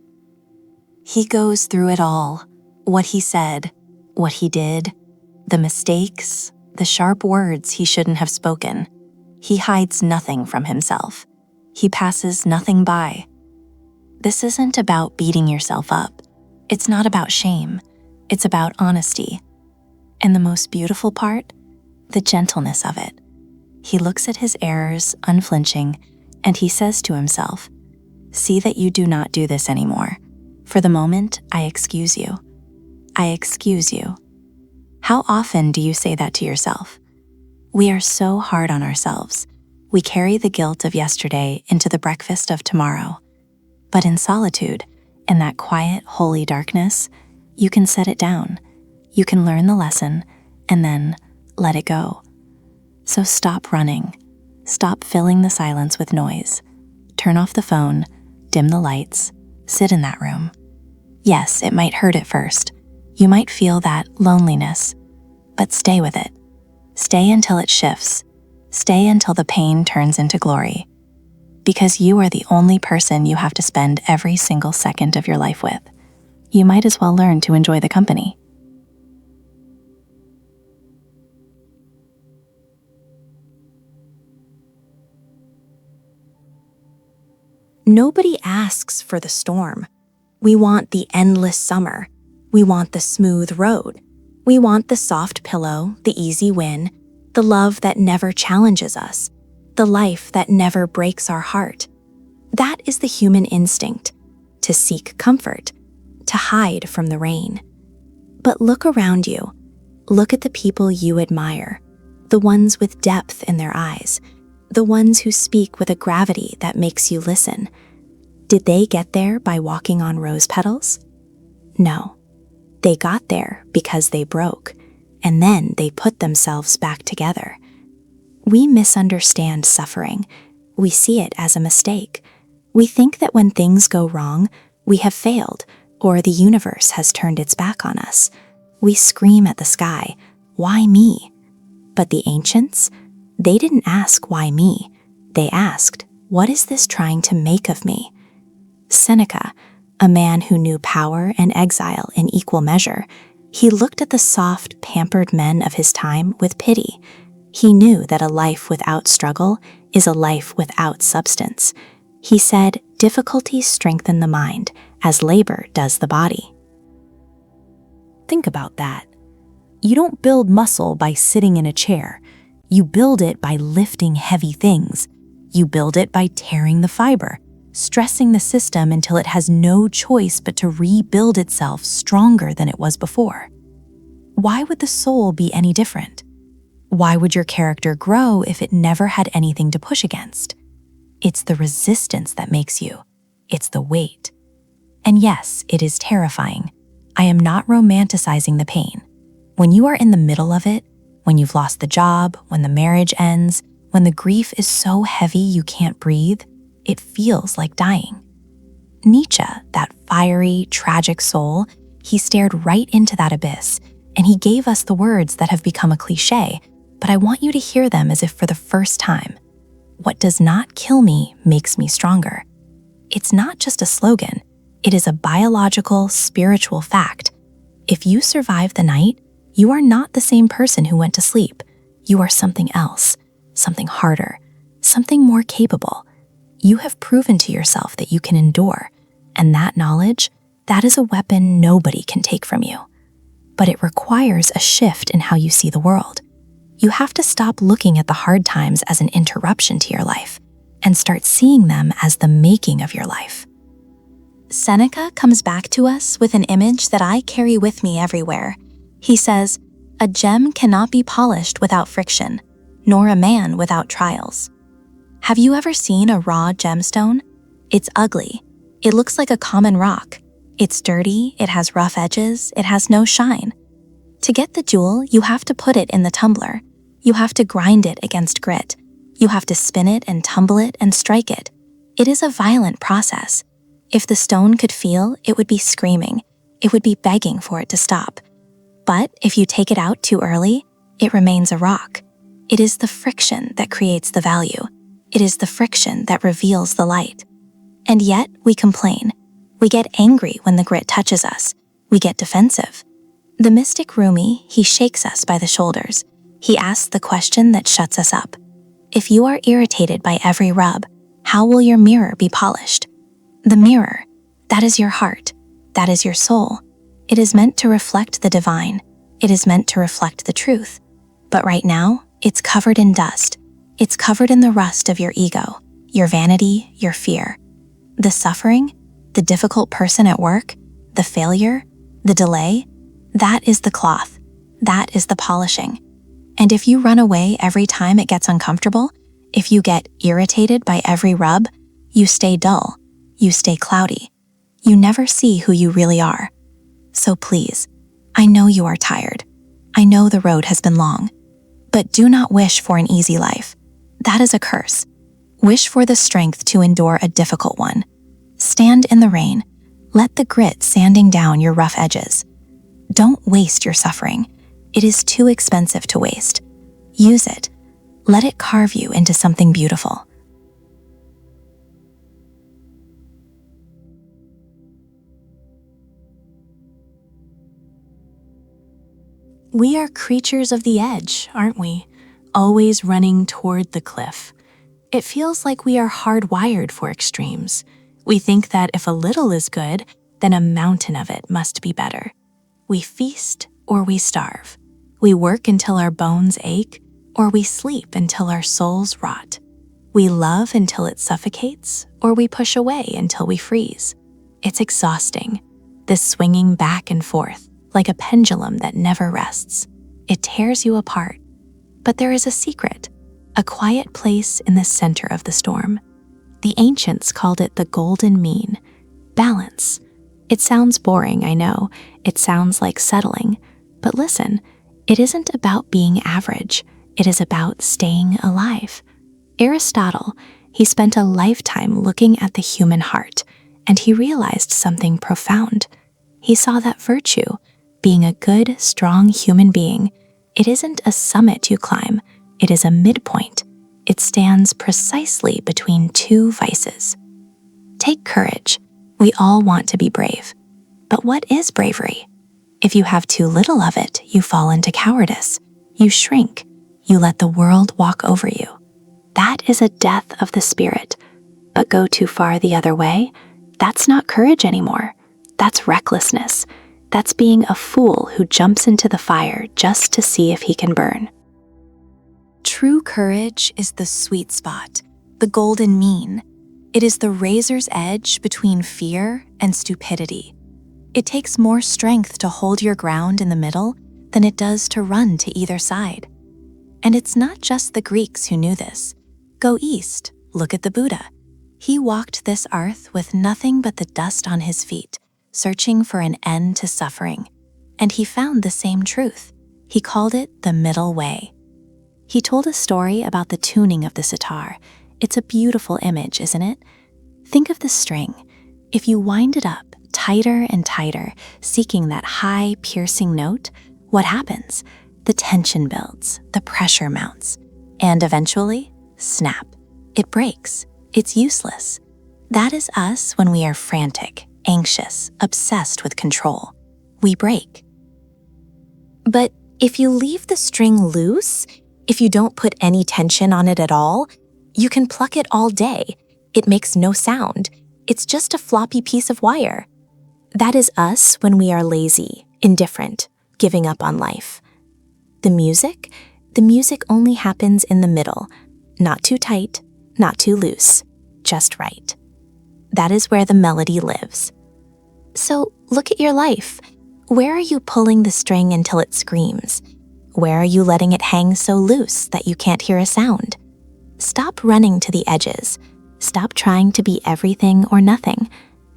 He goes through it all. What he said, what he did, the mistakes, the sharp words he shouldn't have spoken. He hides nothing from himself. He passes nothing by. This isn't about beating yourself up. It's not about shame. It's about honesty. And the most beautiful part? The gentleness of it. He looks at his errors, unflinching, and he says to himself, see that you do not do this anymore. For the moment, I excuse you. I excuse you. How often do you say that to yourself? We are so hard on ourselves. We carry the guilt of yesterday into the breakfast of tomorrow. But in solitude, in that quiet, holy darkness, you can set it down. You can learn the lesson and then let it go. So stop running. Stop filling the silence with noise. Turn off the phone, dim the lights, sit in that room. Yes, it might hurt at first. You might feel that loneliness, but stay with it. Stay until it shifts. Stay until the pain turns into glory. Because you are the only person you have to spend every single second of your life with. You might as well learn to enjoy the company. Nobody asks for the storm. We want the endless summer. We want the smooth road. We want the soft pillow, the easy win, the love that never challenges us, the life that never breaks our heart. That is the human instinct, to seek comfort, to hide from the rain. But look around you. Look at the people you admire, the ones with depth in their eyes, the ones who speak with a gravity that makes you listen. Did they get there by walking on rose petals? No. They got there because they broke, and then they put themselves back together. We misunderstand suffering. We see it as a mistake. We think that when things go wrong, we have failed, or the universe has turned its back on us. We scream at the sky, why me? But the ancients, they didn't ask why me. They asked, what is this trying to make of me? Seneca, a man who knew power and exile in equal measure, He looked at the soft, pampered men of his time with pity. He knew that a life without struggle is a life without substance. He said, difficulties strengthen the mind, as labor does the body. Think about that. You don't build muscle by sitting in a chair. You build it by lifting heavy things. You build it by tearing the fiber, stressing the system until it has no choice but to rebuild itself stronger than it was before. Why would the soul be any different? Why would your character grow if it never had anything to push against? It's the resistance that makes you. It's the weight. And yes, it is terrifying. I am not romanticizing the pain. When you are in the middle of it, when you've lost the job, when the marriage ends, when the grief is so heavy you can't breathe, it feels like dying. Nietzsche, that fiery, tragic soul, he stared right into that abyss, and he gave us the words that have become a cliche, but I want you to hear them as if for the first time. What does not kill me makes me stronger. It's not just a slogan. It is a biological, spiritual fact. If you survive the night, you are not the same person who went to sleep. You are something else, something harder, something more capable. You have proven to yourself that you can endure, and that knowledge, that is a weapon nobody can take from you. But it requires a shift in how you see the world. You have to stop looking at the hard times as an interruption to your life and start seeing them as the making of your life. Seneca comes back to us with an image that I carry with me everywhere. He says, "A gem cannot be polished without friction, nor a man without trials." Have you ever seen a raw gemstone? It's ugly. It looks like a common rock. It's dirty, it has rough edges, it has no shine. To get the jewel, you have to put it in the tumbler. You have to grind it against grit. You have to spin it and tumble it and strike it. It is a violent process. If the stone could feel, it would be screaming. It would be begging for it to stop. But if you take it out too early, it remains a rock. It is the friction that creates the value. It is the friction that reveals the light. And yet, we complain. We get angry when the grit touches us. We get defensive. The mystic Rumi, he shakes us by the shoulders. He asks the question that shuts us up. If you are irritated by every rub, how will your mirror be polished? The mirror, that is your heart. That is your soul. It is meant to reflect the divine. It is meant to reflect the truth. But right now, it's covered in dust. It's covered in the rust of your ego, your vanity, your fear. The suffering, the difficult person at work, the failure, the delay, that is the cloth. That is the polishing. And if you run away every time it gets uncomfortable, if you get irritated by every rub, you stay dull. You stay cloudy. You never see who you really are. So please, I know you are tired. I know the road has been long. But do not wish for an easy life. That is a curse. Wish for the strength to endure a difficult one. Stand in the rain. Let the grit sanding down your rough edges. Don't waste your suffering. It is too expensive to waste. Use it. Let it carve you into something beautiful. We are creatures of the edge, aren't we? Always running toward the cliff. It feels like we are hardwired for extremes. We think that if a little is good, then a mountain of it must be better. We feast or we starve. We work until our bones ache, or we sleep until our souls rot. We love until it suffocates, or we push away until we freeze. It's exhausting, this swinging back and forth, like a pendulum that never rests. It tears you apart. But there is a secret, a quiet place in the center of the storm. The ancients called it the golden mean, balance. It sounds boring, I know. It sounds like settling. But listen, it isn't about being average. It is about staying alive. Aristotle, he spent a lifetime looking at the human heart, and he realized something profound. He saw that virtue, being a good, strong human being, it isn't a summit you climb, it is a midpoint. It stands precisely between two vices. Take courage. We all want to be brave. But what is bravery? If you have too little of it, you fall into cowardice. You shrink. You let the world walk over you. That is a death of the spirit. But go too far the other way, that's not courage anymore. That's recklessness. That's being a fool who jumps into the fire just to see if he can burn. True courage is the sweet spot, the golden mean. It is the razor's edge between fear and stupidity. It takes more strength to hold your ground in the middle than it does to run to either side. And it's not just the Greeks who knew this. Go east, look at the Buddha. He walked this earth with nothing but the dust on his feet, searching for an end to suffering. And he found the same truth. He called it the middle way. He told a story about the tuning of the sitar. It's a beautiful image, isn't it? Think of the string. If you wind it up tighter and tighter, seeking that high, piercing note, what happens? The tension builds, the pressure mounts, and eventually, snap. It breaks. It's useless. That is us when we are frantic, anxious, obsessed with control. We break. But if you leave the string loose, if you don't put any tension on it at all, you can pluck it all day. It makes no sound. It's just a floppy piece of wire. That is us when we are lazy, indifferent, giving up on life. The music only happens in the middle, not too tight, not too loose, just right. That is where the melody lives. So look at your life. Where are you pulling the string until it screams? Where are you letting it hang so loose that you can't hear a sound? Stop running to the edges. Stop trying to be everything or nothing.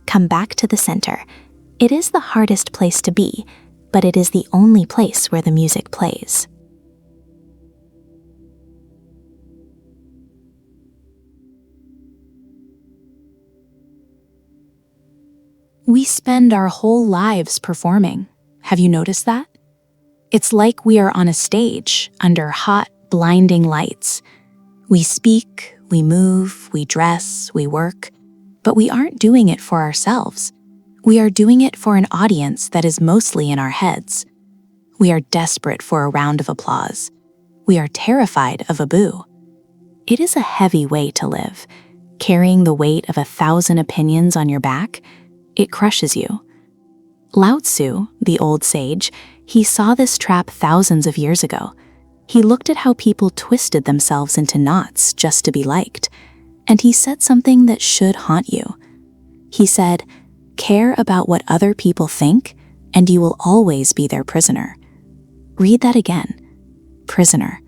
Come back to the center. It is the hardest place to be, but it is the only place where the music plays. We spend our whole lives performing. Have you noticed that? It's like we are on a stage under hot, blinding lights. We speak, we move, we dress, we work, but we aren't doing it for ourselves. We are doing it for an audience that is mostly in our heads. We are desperate for a round of applause. We are terrified of a boo. It is a heavy way to live. Carrying the weight of 1,000 opinions on your back, it crushes you. Lao Tzu, the old sage, he saw this trap thousands of years ago. He looked at how people twisted themselves into knots just to be liked, and he said something that should haunt you. He said, "Care about what other people think, and you will always be their prisoner." Read that again. Prisoner.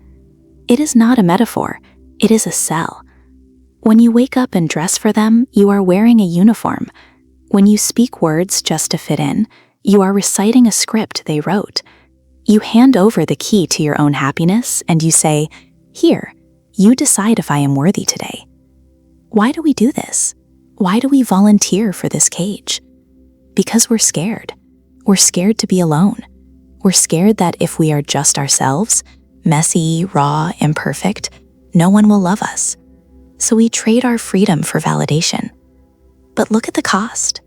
It is not a metaphor. It is a cell. When you wake up and dress for them, you are wearing a uniform. When you speak words just to fit in, you are reciting a script they wrote. You hand over the key to your own happiness and you say, "Here, you decide if I am worthy today." Why do we do this? Why do we volunteer for this cage? Because we're scared. We're scared to be alone. We're scared that if we are just ourselves, messy, raw, imperfect, no one will love us. So we trade our freedom for validation. But look at the cost.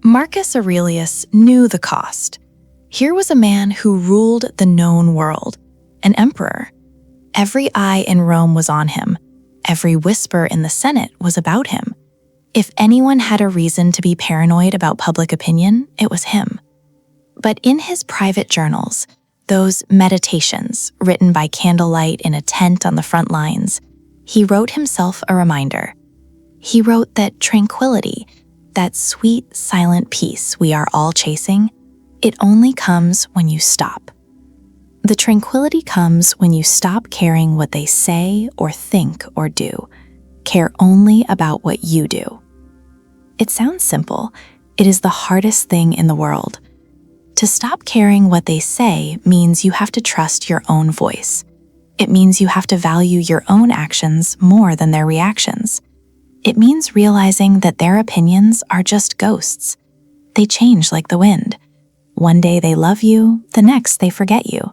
Marcus Aurelius knew the cost. Here was a man who ruled the known world, an emperor. Every eye in Rome was on him. Every whisper in the Senate was about him. If anyone had a reason to be paranoid about public opinion, it was him. But in his private journals, those meditations written by candlelight in a tent on the front lines, he wrote himself a reminder. He wrote that tranquility, that sweet, silent peace we are all chasing, it only comes when you stop. The tranquility comes when you stop caring what they say or think or do. Care only about what you do. It sounds simple. It is the hardest thing in the world. To stop caring what they say means you have to trust your own voice. It means you have to value your own actions more than their reactions. It means realizing that their opinions are just ghosts. They change like the wind. One day they love you, the next they forget you.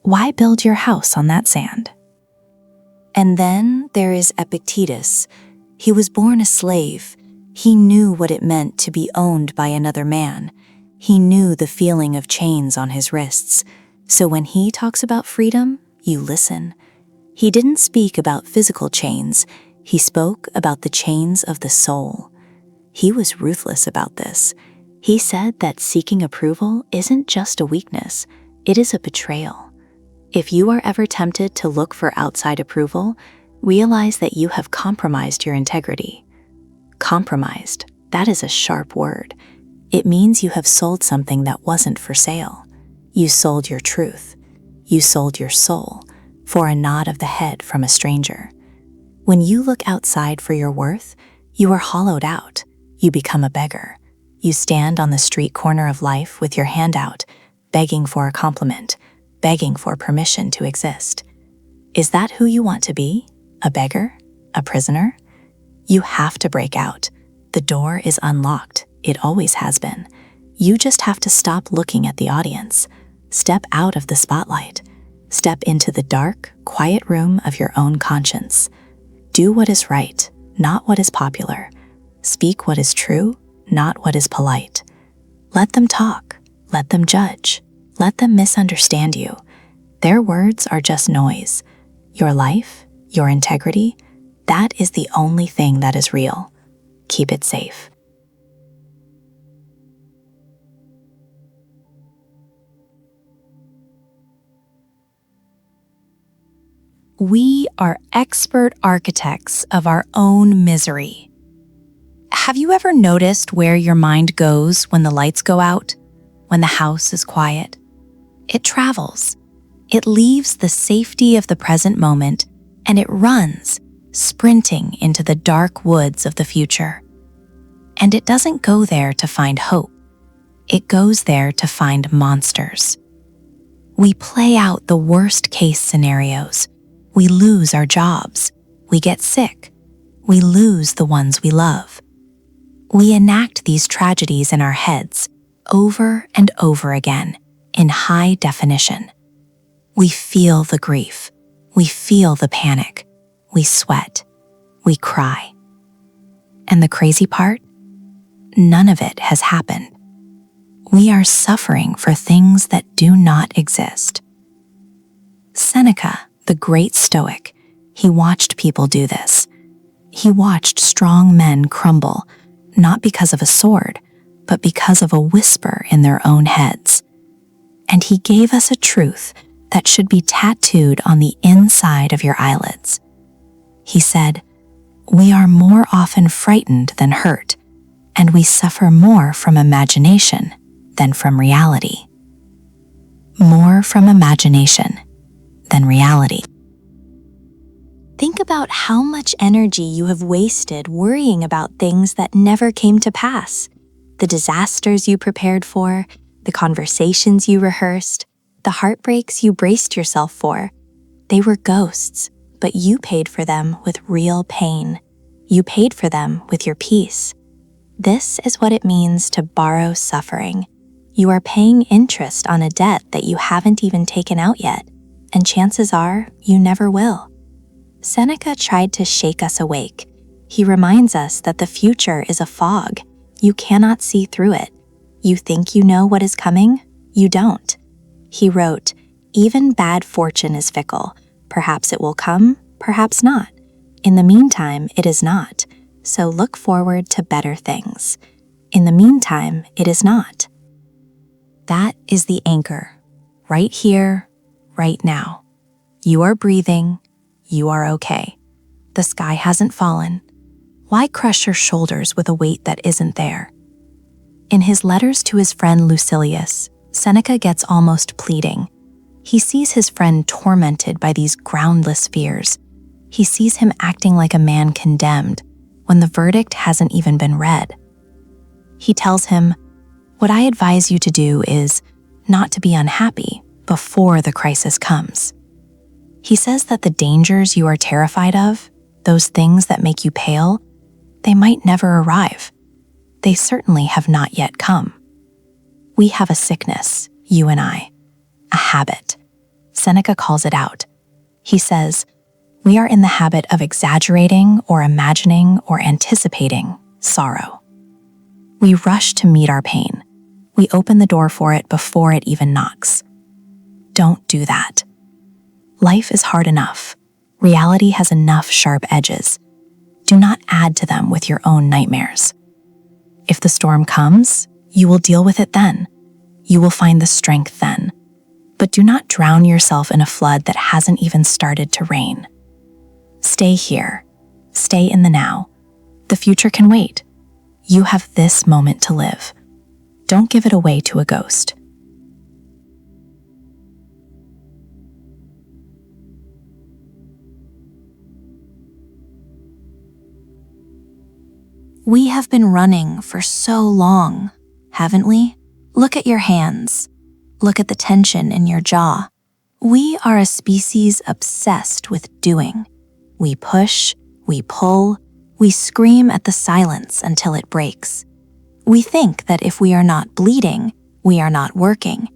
Why build your house on that sand? And then there is Epictetus. He was born a slave. He knew what it meant to be owned by another man. He knew the feeling of chains on his wrists, so when he talks about freedom, you listen. He didn't speak about physical chains, he spoke about the chains of the soul. He was ruthless about this. He said that seeking approval isn't just a weakness, it is a betrayal. If you are ever tempted to look for outside approval, realize that you have compromised your integrity. Compromised, that is a sharp word. It means you have sold something that wasn't for sale. You sold your truth. You sold your soul for a nod of the head from a stranger. When you look outside for your worth, you are hollowed out. You become a beggar. You stand on the street corner of life with your hand out, begging for a compliment, begging for permission to exist. Is that who you want to be? A beggar? A prisoner? You have to break out. The door is unlocked. It always has been. You just have to stop looking at the audience. Step out of the spotlight. Step into the dark, quiet room of your own conscience. Do what is right, not what is popular. Speak what is true, not what is polite. Let them talk. Let them judge. Let them misunderstand you. Their words are just noise. Your life, your integrity, that is the only thing that is real. Keep it safe. We are expert architects of our own misery. Have you ever noticed where your mind goes when the lights go out, when the house is quiet? It travels. It leaves the safety of the present moment, and it runs, sprinting into the dark woods of the future. And it doesn't go there to find hope. It goes there to find monsters. We play out the worst-case scenarios. We lose our jobs. We get sick. We lose the ones we love. We enact these tragedies in our heads over and over again in high definition. We feel the grief. We feel the panic. We sweat. We cry. And the crazy part? None of it has happened. We are suffering for things that do not exist. Seneca, the great Stoic, he watched people do this. He watched strong men crumble, not because of a sword, but because of a whisper in their own heads. And he gave us a truth that should be tattooed on the inside of your eyelids. He said, "We are more often frightened than hurt, and we suffer more from imagination than from reality." More from imagination than reality. Think about how much energy you have wasted worrying about things that never came to pass. The disasters you prepared for, the conversations you rehearsed, the heartbreaks you braced yourself for. They were ghosts, but you paid for them with real pain. You paid for them with your peace. This is what it means to borrow suffering. You are paying interest on a debt that you haven't even taken out yet, and chances are you never will. Seneca tried to shake us awake. He reminds us that the future is a fog. You cannot see through it. You think you know what is coming? You don't. He wrote, "Even bad fortune is fickle. Perhaps it will come, perhaps not. In the meantime, it is not. So look forward to better things. In the meantime, it is not." That is the anchor. Right here, right now. You are breathing. You are okay. The sky hasn't fallen. Why crush your shoulders with a weight that isn't there? In his letters to his friend Lucilius, Seneca gets almost pleading. He sees his friend tormented by these groundless fears. He sees him acting like a man condemned when the verdict hasn't even been read. He tells him, "What I advise you to do is not to be unhappy before the crisis comes." He says that the dangers you are terrified of, those things that make you pale, they might never arrive. They certainly have not yet come. We have a sickness, you and I, a habit. Seneca calls it out. He says, we are in the habit of exaggerating or imagining or anticipating sorrow. We rush to meet our pain. We open the door for it before it even knocks. Don't do that. Life is hard enough. Reality has enough sharp edges. Do not add to them with your own nightmares. If the storm comes, you will deal with it then. You will find the strength then. But do not drown yourself in a flood that hasn't even started to rain. Stay here. Stay in the now. The future can wait. You have this moment to live. Don't give it away to a ghost. We have been running for so long, haven't we? Look at your hands. Look at the tension in your jaw. We are a species obsessed with doing. We push, we pull, we scream at the silence until it breaks. We think that if we are not bleeding, we are not working.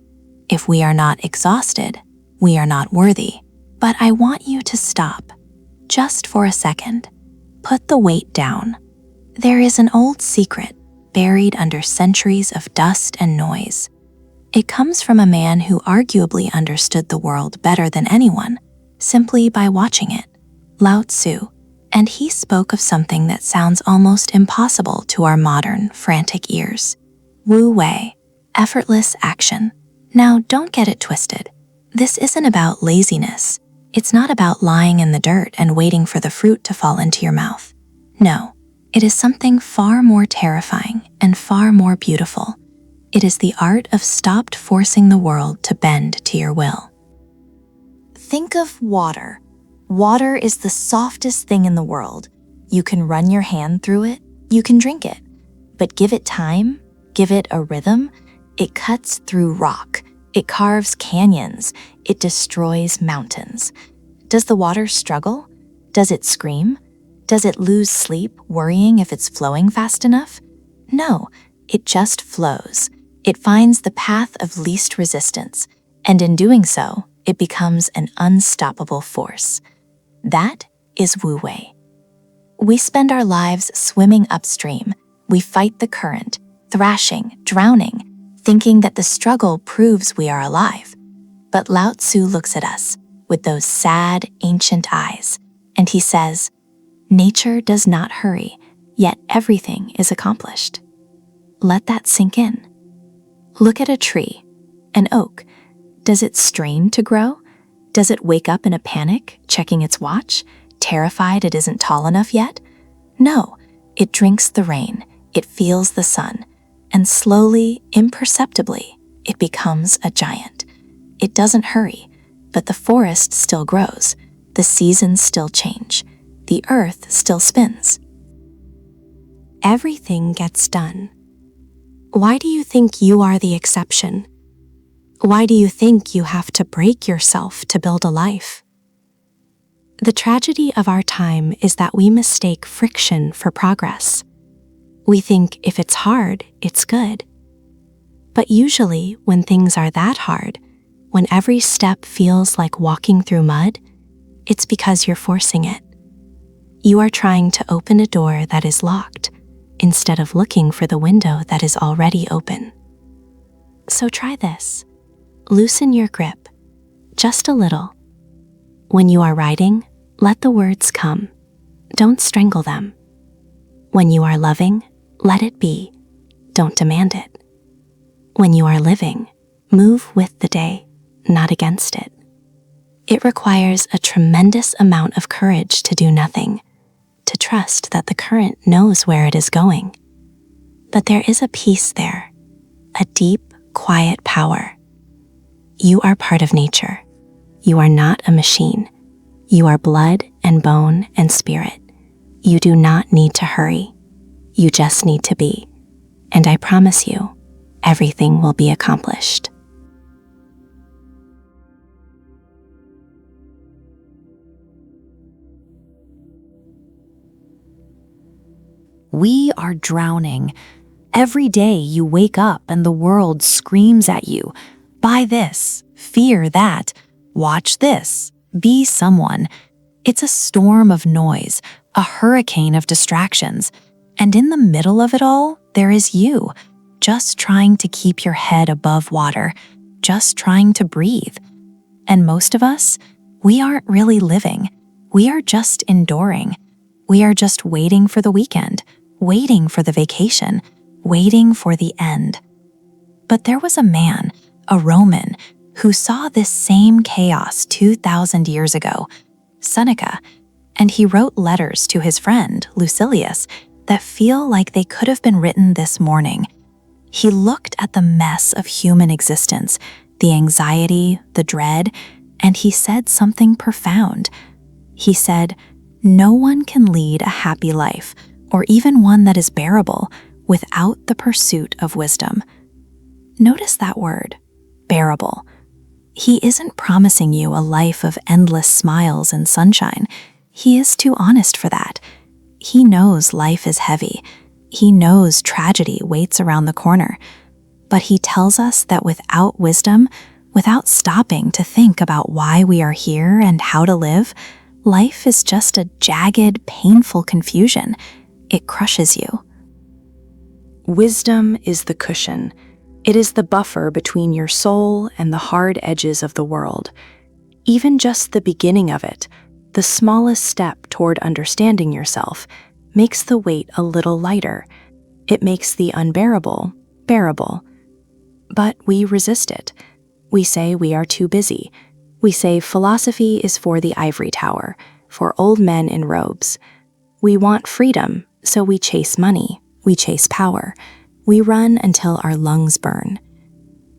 If we are not exhausted, we are not worthy. But I want you to stop, just for a second. Put the weight down. There is an old secret buried under centuries of dust and noise. It comes from a man who arguably understood the world better than anyone, simply by watching it, Lao Tzu, and he spoke of something that sounds almost impossible to our modern, frantic ears. Wu Wei, effortless action. Now, don't get it twisted. This isn't about laziness. It's not about lying in the dirt and waiting for the fruit to fall into your mouth. No. It is something far more terrifying and far more beautiful. It is the art of stopped forcing the world to bend to your will. Think of water. Water is the softest thing in the world. You can run your hand through it, you can drink it. But give it time, give it a rhythm, it cuts through rock, it carves canyons, it destroys mountains. Does the water struggle? Does it scream? Does it lose sleep worrying if it's flowing fast enough? No, it just flows. It finds the path of least resistance, and in doing so, it becomes an unstoppable force. That is Wu Wei. We spend our lives swimming upstream. We fight the current, thrashing, drowning, thinking that the struggle proves we are alive. But Lao Tzu looks at us with those sad, ancient eyes, and he says, "Nature does not hurry, yet everything is accomplished." Let that sink in. Look at a tree, an oak. Does it strain to grow? Does it wake up in a panic, checking its watch, terrified it isn't tall enough yet? No, it drinks the rain, it feels the sun, and slowly, imperceptibly, it becomes a giant. It doesn't hurry, but the forest still grows, the seasons still change. The earth still spins. Everything gets done. Why do you think you are the exception? Why do you think you have to break yourself to build a life? The tragedy of our time is that we mistake friction for progress. We think if it's hard, it's good. But usually, when things are that hard, when every step feels like walking through mud, it's because you're forcing it. You are trying to open a door that is locked instead of looking for the window that is already open. So try this. Loosen your grip, just a little. When you are writing, let the words come. Don't strangle them. When you are loving, let it be. Don't demand it. When you are living, move with the day, not against it. It requires a tremendous amount of courage to do nothing, to trust that the current knows where it is going. But there is a peace there, a deep, quiet power. You are part of nature. You are not a machine. You are blood and bone and spirit. You do not need to hurry. You just need to be. And I promise you, everything will be accomplished. We are drowning. Every day you wake up and the world screams at you. Buy this, fear that, watch this, be someone. It's a storm of noise, a hurricane of distractions. And in the middle of it all, there is you. just trying to keep your head above water, just trying to breathe. And most of us, we aren't really living. We are just enduring. We are just waiting for the weekend, waiting for the vacation, waiting for the end. But there was a man, a Roman, who saw this same chaos 2,000 years ago, Seneca, and he wrote letters to his friend, Lucilius, that feel like they could have been written this morning. He looked at the mess of human existence, the anxiety, the dread, and he said something profound. He said, "No one can lead a happy life, or even one that is bearable, without the pursuit of wisdom." Notice that word, bearable. He isn't promising you a life of endless smiles and sunshine. He is too honest for that. He knows life is heavy. He knows tragedy waits around the corner. But he tells us that without wisdom, without stopping to think about why we are here and how to live, life is just a jagged, painful confusion. It crushes you. Wisdom is the cushion. It is the buffer between your soul and the hard edges of the world. Even just the beginning of it, the smallest step toward understanding yourself, makes the weight a little lighter. It makes the unbearable bearable. But we resist it. We say we are too busy. We say philosophy is for the ivory tower, for old men in robes. We want freedom, so we chase money, we chase power. We run until our lungs burn.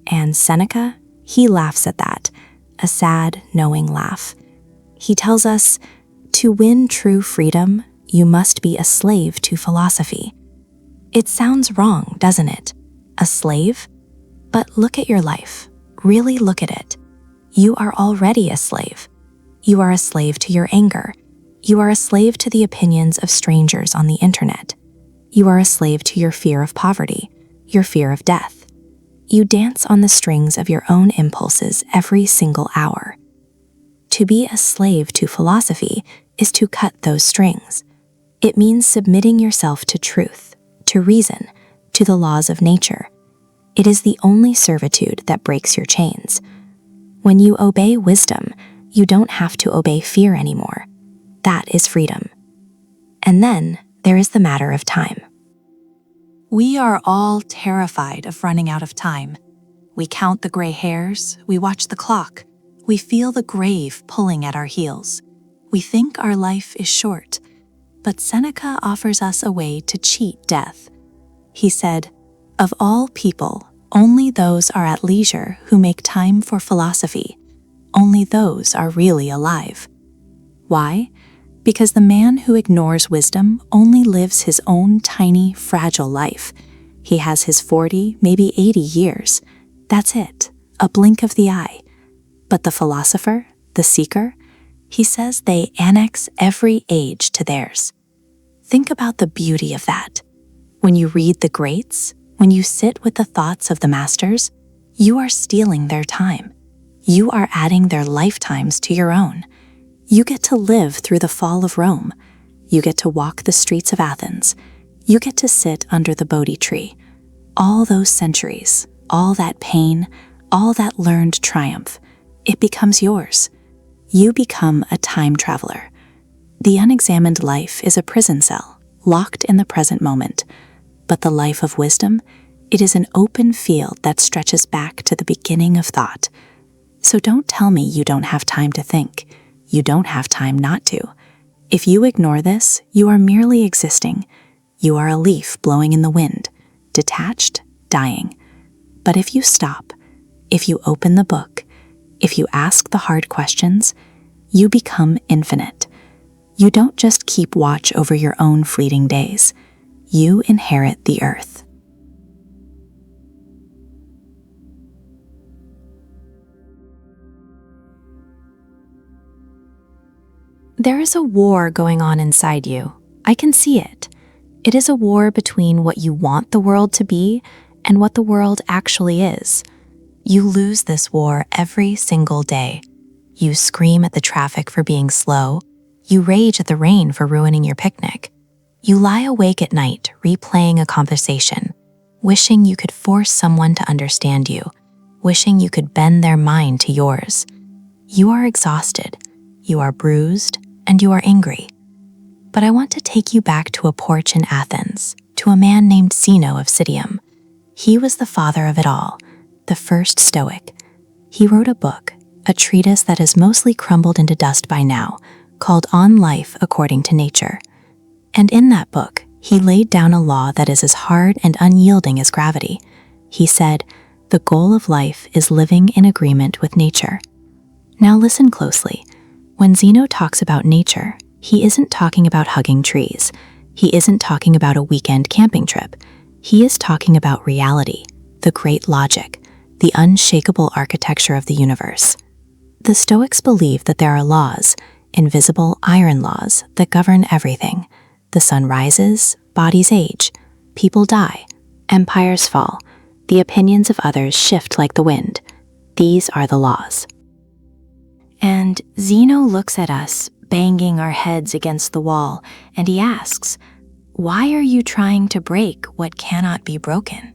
And Seneca, he laughs at that, a sad, knowing laugh. He tells us, to win true freedom, you must be a slave to philosophy. It sounds wrong, doesn't it? A slave? But look at your life. Really look at it. You are already a slave. You are a slave to your anger. You are a slave to the opinions of strangers on the internet. You are a slave to your fear of poverty, your fear of death. You dance on the strings of your own impulses every single hour. To be a slave to philosophy is to cut those strings. It means submitting yourself to truth, to reason, to the laws of nature. It is the only servitude that breaks your chains. When you obey wisdom, you don't have to obey fear anymore. That is freedom. And then there is the matter of time. We are all terrified of running out of time. We count the gray hairs, we watch the clock, we feel the grave pulling at our heels. We think our life is short, but Seneca offers us a way to cheat death. He said, "Of all people, only those are at leisure who make time for philosophy. Only those are really alive." Why? Because the man who ignores wisdom only lives his own tiny, fragile life. He has his 40, maybe 80 years. That's it, a blink of the eye. But the philosopher, the seeker, he says they annex every age to theirs. Think about the beauty of that. When you read the greats, when you sit with the thoughts of the masters, you are stealing their time. You are adding their lifetimes to your own. You get to live through the fall of Rome. You get to walk the streets of Athens. You get to sit under the Bodhi tree. All those centuries, all that pain, all that learned triumph, it becomes yours. You become a time traveler. The unexamined life is a prison cell, locked in the present moment. But the life of wisdom, it is an open field that stretches back to the beginning of thought. So don't tell me you don't have time to think. You don't have time not to. If you ignore this, you are merely existing. You are a leaf blowing in the wind, detached, dying. But if you stop, if you open the book, if you ask the hard questions, you become infinite. You don't just keep watch over your own fleeting days. You inherit the earth. There is a war going on inside you. I can see it. It is a war between what you want the world to be and what the world actually is. You lose this war every single day. You scream at the traffic for being slow. You rage at the rain for ruining your picnic. You lie awake at night replaying a conversation. wishing you could force someone to understand you, wishing you could bend their mind to yours. You are exhausted, you are bruised, and you are angry. But I want to take you back to a porch in Athens, to a man named Zeno of Citium. He was the father of it all, the first Stoic. He wrote a book, a treatise that has mostly crumbled into dust by now, called On Life According to Nature. And in that book, he laid down a law that is as hard and unyielding as gravity. He said, the goal of life is living in agreement with nature. Now listen closely. When Zeno talks about nature, he isn't talking about hugging trees. He isn't talking about a weekend camping trip. He is talking about reality, the great logic, the unshakable architecture of the universe. The Stoics believe that there are laws, invisible iron laws, that govern everything. The sun rises, bodies age, people die, empires fall, the opinions of others shift like the wind. These are the laws. And Zeno looks at us, banging our heads against the wall, and he asks, why are you trying to break what cannot be broken?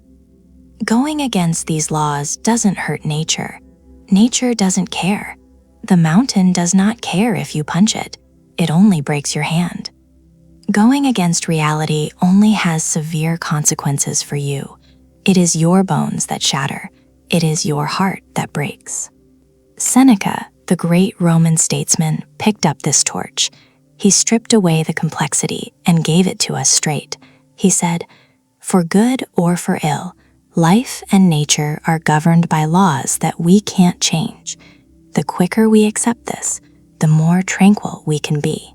Going against these laws doesn't hurt nature. Nature doesn't care. The mountain does not care if you punch it. It only breaks your hand. Going against reality only has severe consequences for you. It is your bones that shatter. It is your heart that breaks. Seneca, the great Roman statesman, picked up this torch. He stripped away the complexity and gave it to us straight. He said, for good or for ill, life and nature are governed by laws that we can't change. The quicker we accept this, the more tranquil we can be.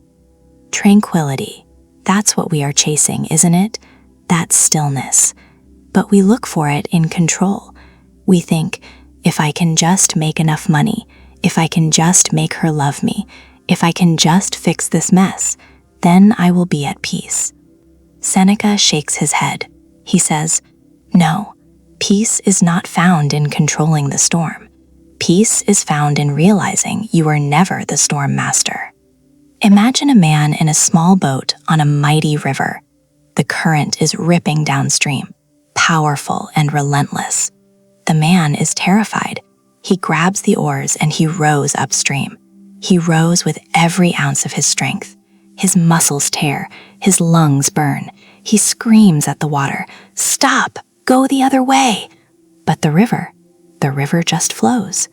Tranquility, that's what we are chasing, isn't it? That stillness. But we look for it in control. We think, if I can just make enough money, if I can just make her love me, if I can just fix this mess, then I will be at peace. Seneca shakes his head. He says, no, peace is not found in controlling the storm. Peace is found in realizing you are never the storm master. Imagine a man in a small boat on a mighty river. The current is ripping downstream, powerful and relentless. The man is terrified. He grabs the oars and he rows upstream. He rows with every ounce of his strength. His muscles tear, his lungs burn. He screams at the water, stop, go the other way. But the river just flows.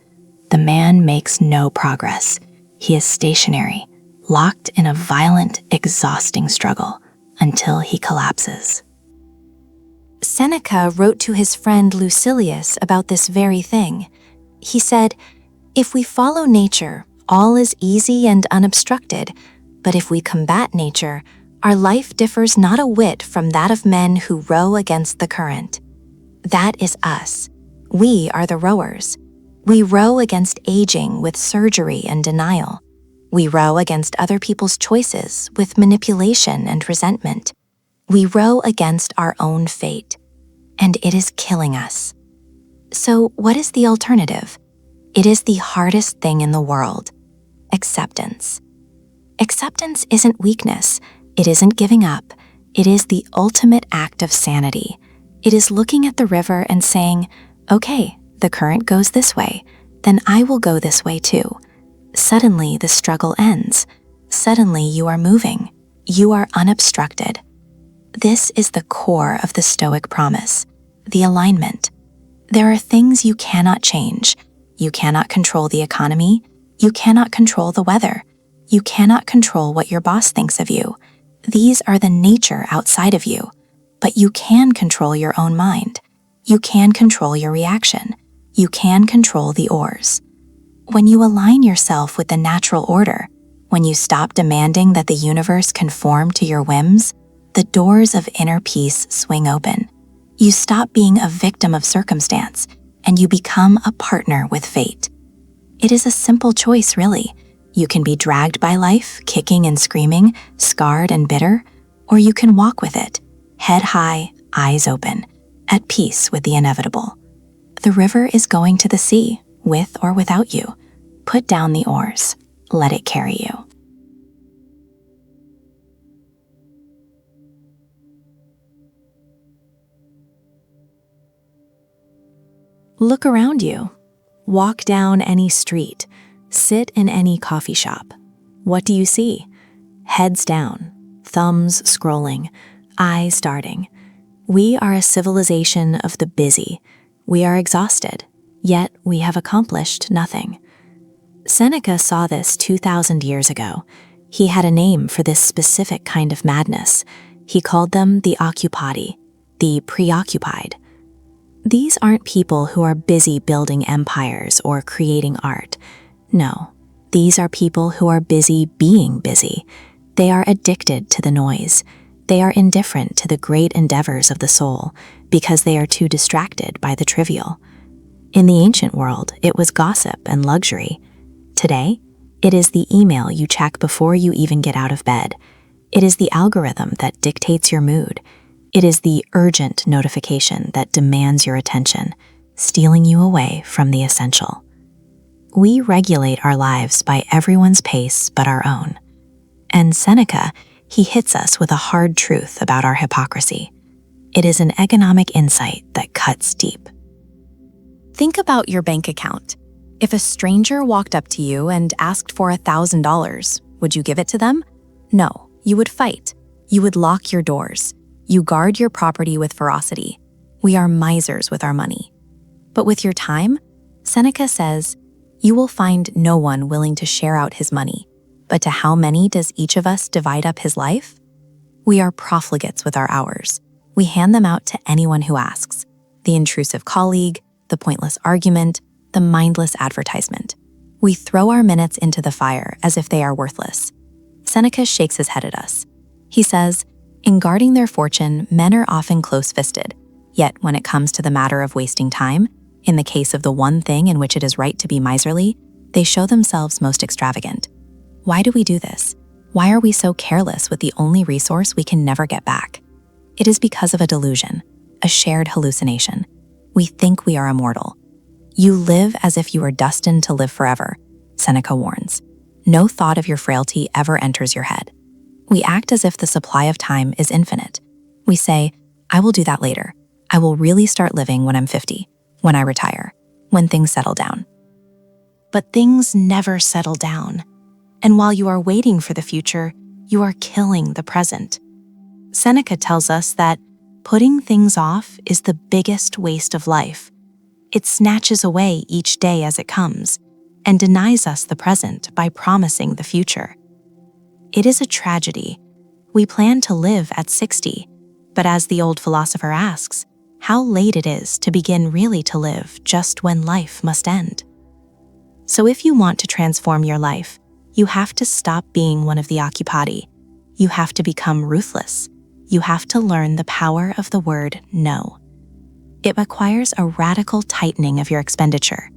The man makes no progress. He is stationary, locked in a violent, exhausting struggle until he collapses. Seneca wrote to his friend Lucilius about this very thing. He said, if we follow nature, all is easy and unobstructed, but if we combat nature, our life differs not a whit from that of men who row against the current. That is us. We are the rowers. We row against aging with surgery and denial. We row against other people's choices with manipulation and resentment. We row against our own fate, and it is killing us. So what is the alternative? It is the hardest thing in the world. Acceptance. Acceptance isn't weakness. It isn't giving up. It is the ultimate act of sanity. It is looking at the river and saying, okay, the current goes this way, then I will go this way too. Suddenly the struggle ends. Suddenly you are moving. You are unobstructed. This is the core of the Stoic promise, the alignment. There are things you cannot change. You cannot control the economy. You cannot control the weather. You cannot control what your boss thinks of you. These are the nature outside of you. But you can control your own mind. You can control your reaction. You can control the oars. When you align yourself with the natural order, when you stop demanding that the universe conform to your whims, the doors of inner peace swing open. You stop being a victim of circumstance, and you become a partner with fate. It is a simple choice, really. You can be dragged by life, kicking and screaming, scarred and bitter, or you can walk with it, head high, eyes open, at peace with the inevitable. The river is going to the sea, with or without you. Put down the oars. Let it carry you. Look around you. Walk down any street. Sit in any coffee shop. What do you see? Heads down, thumbs scrolling, eyes darting. We are a civilization of the busy. We are exhausted, yet we have accomplished nothing. Seneca saw this 2,000 years ago. He had a name for this specific kind of madness. He called them the Occupati, the preoccupied. These aren't people who are busy building empires or creating art. No, these are people who are busy being busy. They are addicted to the noise. They are indifferent to the great endeavors of the soul because they are too distracted by the trivial. In the ancient world, it was gossip and luxury. Today, it is the email you check before you even get out of bed. It is the algorithm that dictates your mood. It is the urgent notification that demands your attention, stealing you away from the essential. We regulate our lives by everyone's pace but our own. And Seneca, he hits us with a hard truth about our hypocrisy. It is an economic insight that cuts deep. Think about your bank account. If a stranger walked up to you and asked for $1,000, would you give it to them? No, you would fight. You would lock your doors. You guard your property with ferocity. We are misers with our money. But with your time, Seneca says, you will find no one willing to share out his money. But to how many does each of us divide up his life? We are profligates with our hours. We hand them out to anyone who asks. The intrusive colleague, the pointless argument, the mindless advertisement. We throw our minutes into the fire as if they are worthless. Seneca shakes his head at us. He says, in guarding their fortune, men are often close-fisted. Yet when it comes to the matter of wasting time, in the case of the one thing in which it is right to be miserly, they show themselves most extravagant. Why do we do this? Why are we so careless with the only resource we can never get back? It is because of a delusion, a shared hallucination. We think we are immortal. You live as if you are destined to live forever, Seneca warns. No thought of your frailty ever enters your head. We act as if the supply of time is infinite. We say, I will do that later. I will really start living when I'm 50, when I retire, when things settle down. But things never settle down. And while you are waiting for the future, you are killing the present. Seneca tells us that putting things off is the biggest waste of life. It snatches away each day as it comes and denies us the present by promising the future. It is a tragedy. We plan to live at 60, but as the old philosopher asks, how late it is to begin really to live just when life must end. So if you want to transform your life, you have to stop being one of the Occupati. You have to become ruthless. You have to learn the power of the word no. It requires a radical tightening of your expenditure.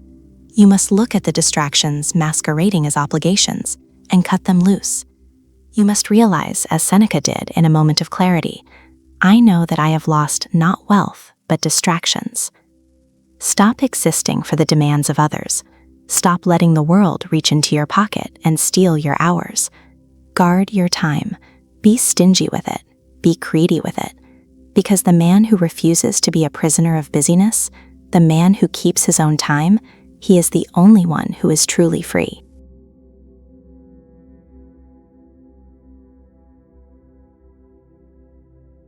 You must look at the distractions masquerading as obligations and cut them loose. You must realize, as Seneca did in a moment of clarity, I know that I have lost not wealth, but distractions. Stop existing for the demands of others. Stop letting the world reach into your pocket and steal your hours. Guard your time. Be stingy with it. Be greedy with it. Because the man who refuses to be a prisoner of busyness, the man who keeps his own time, he is the only one who is truly free.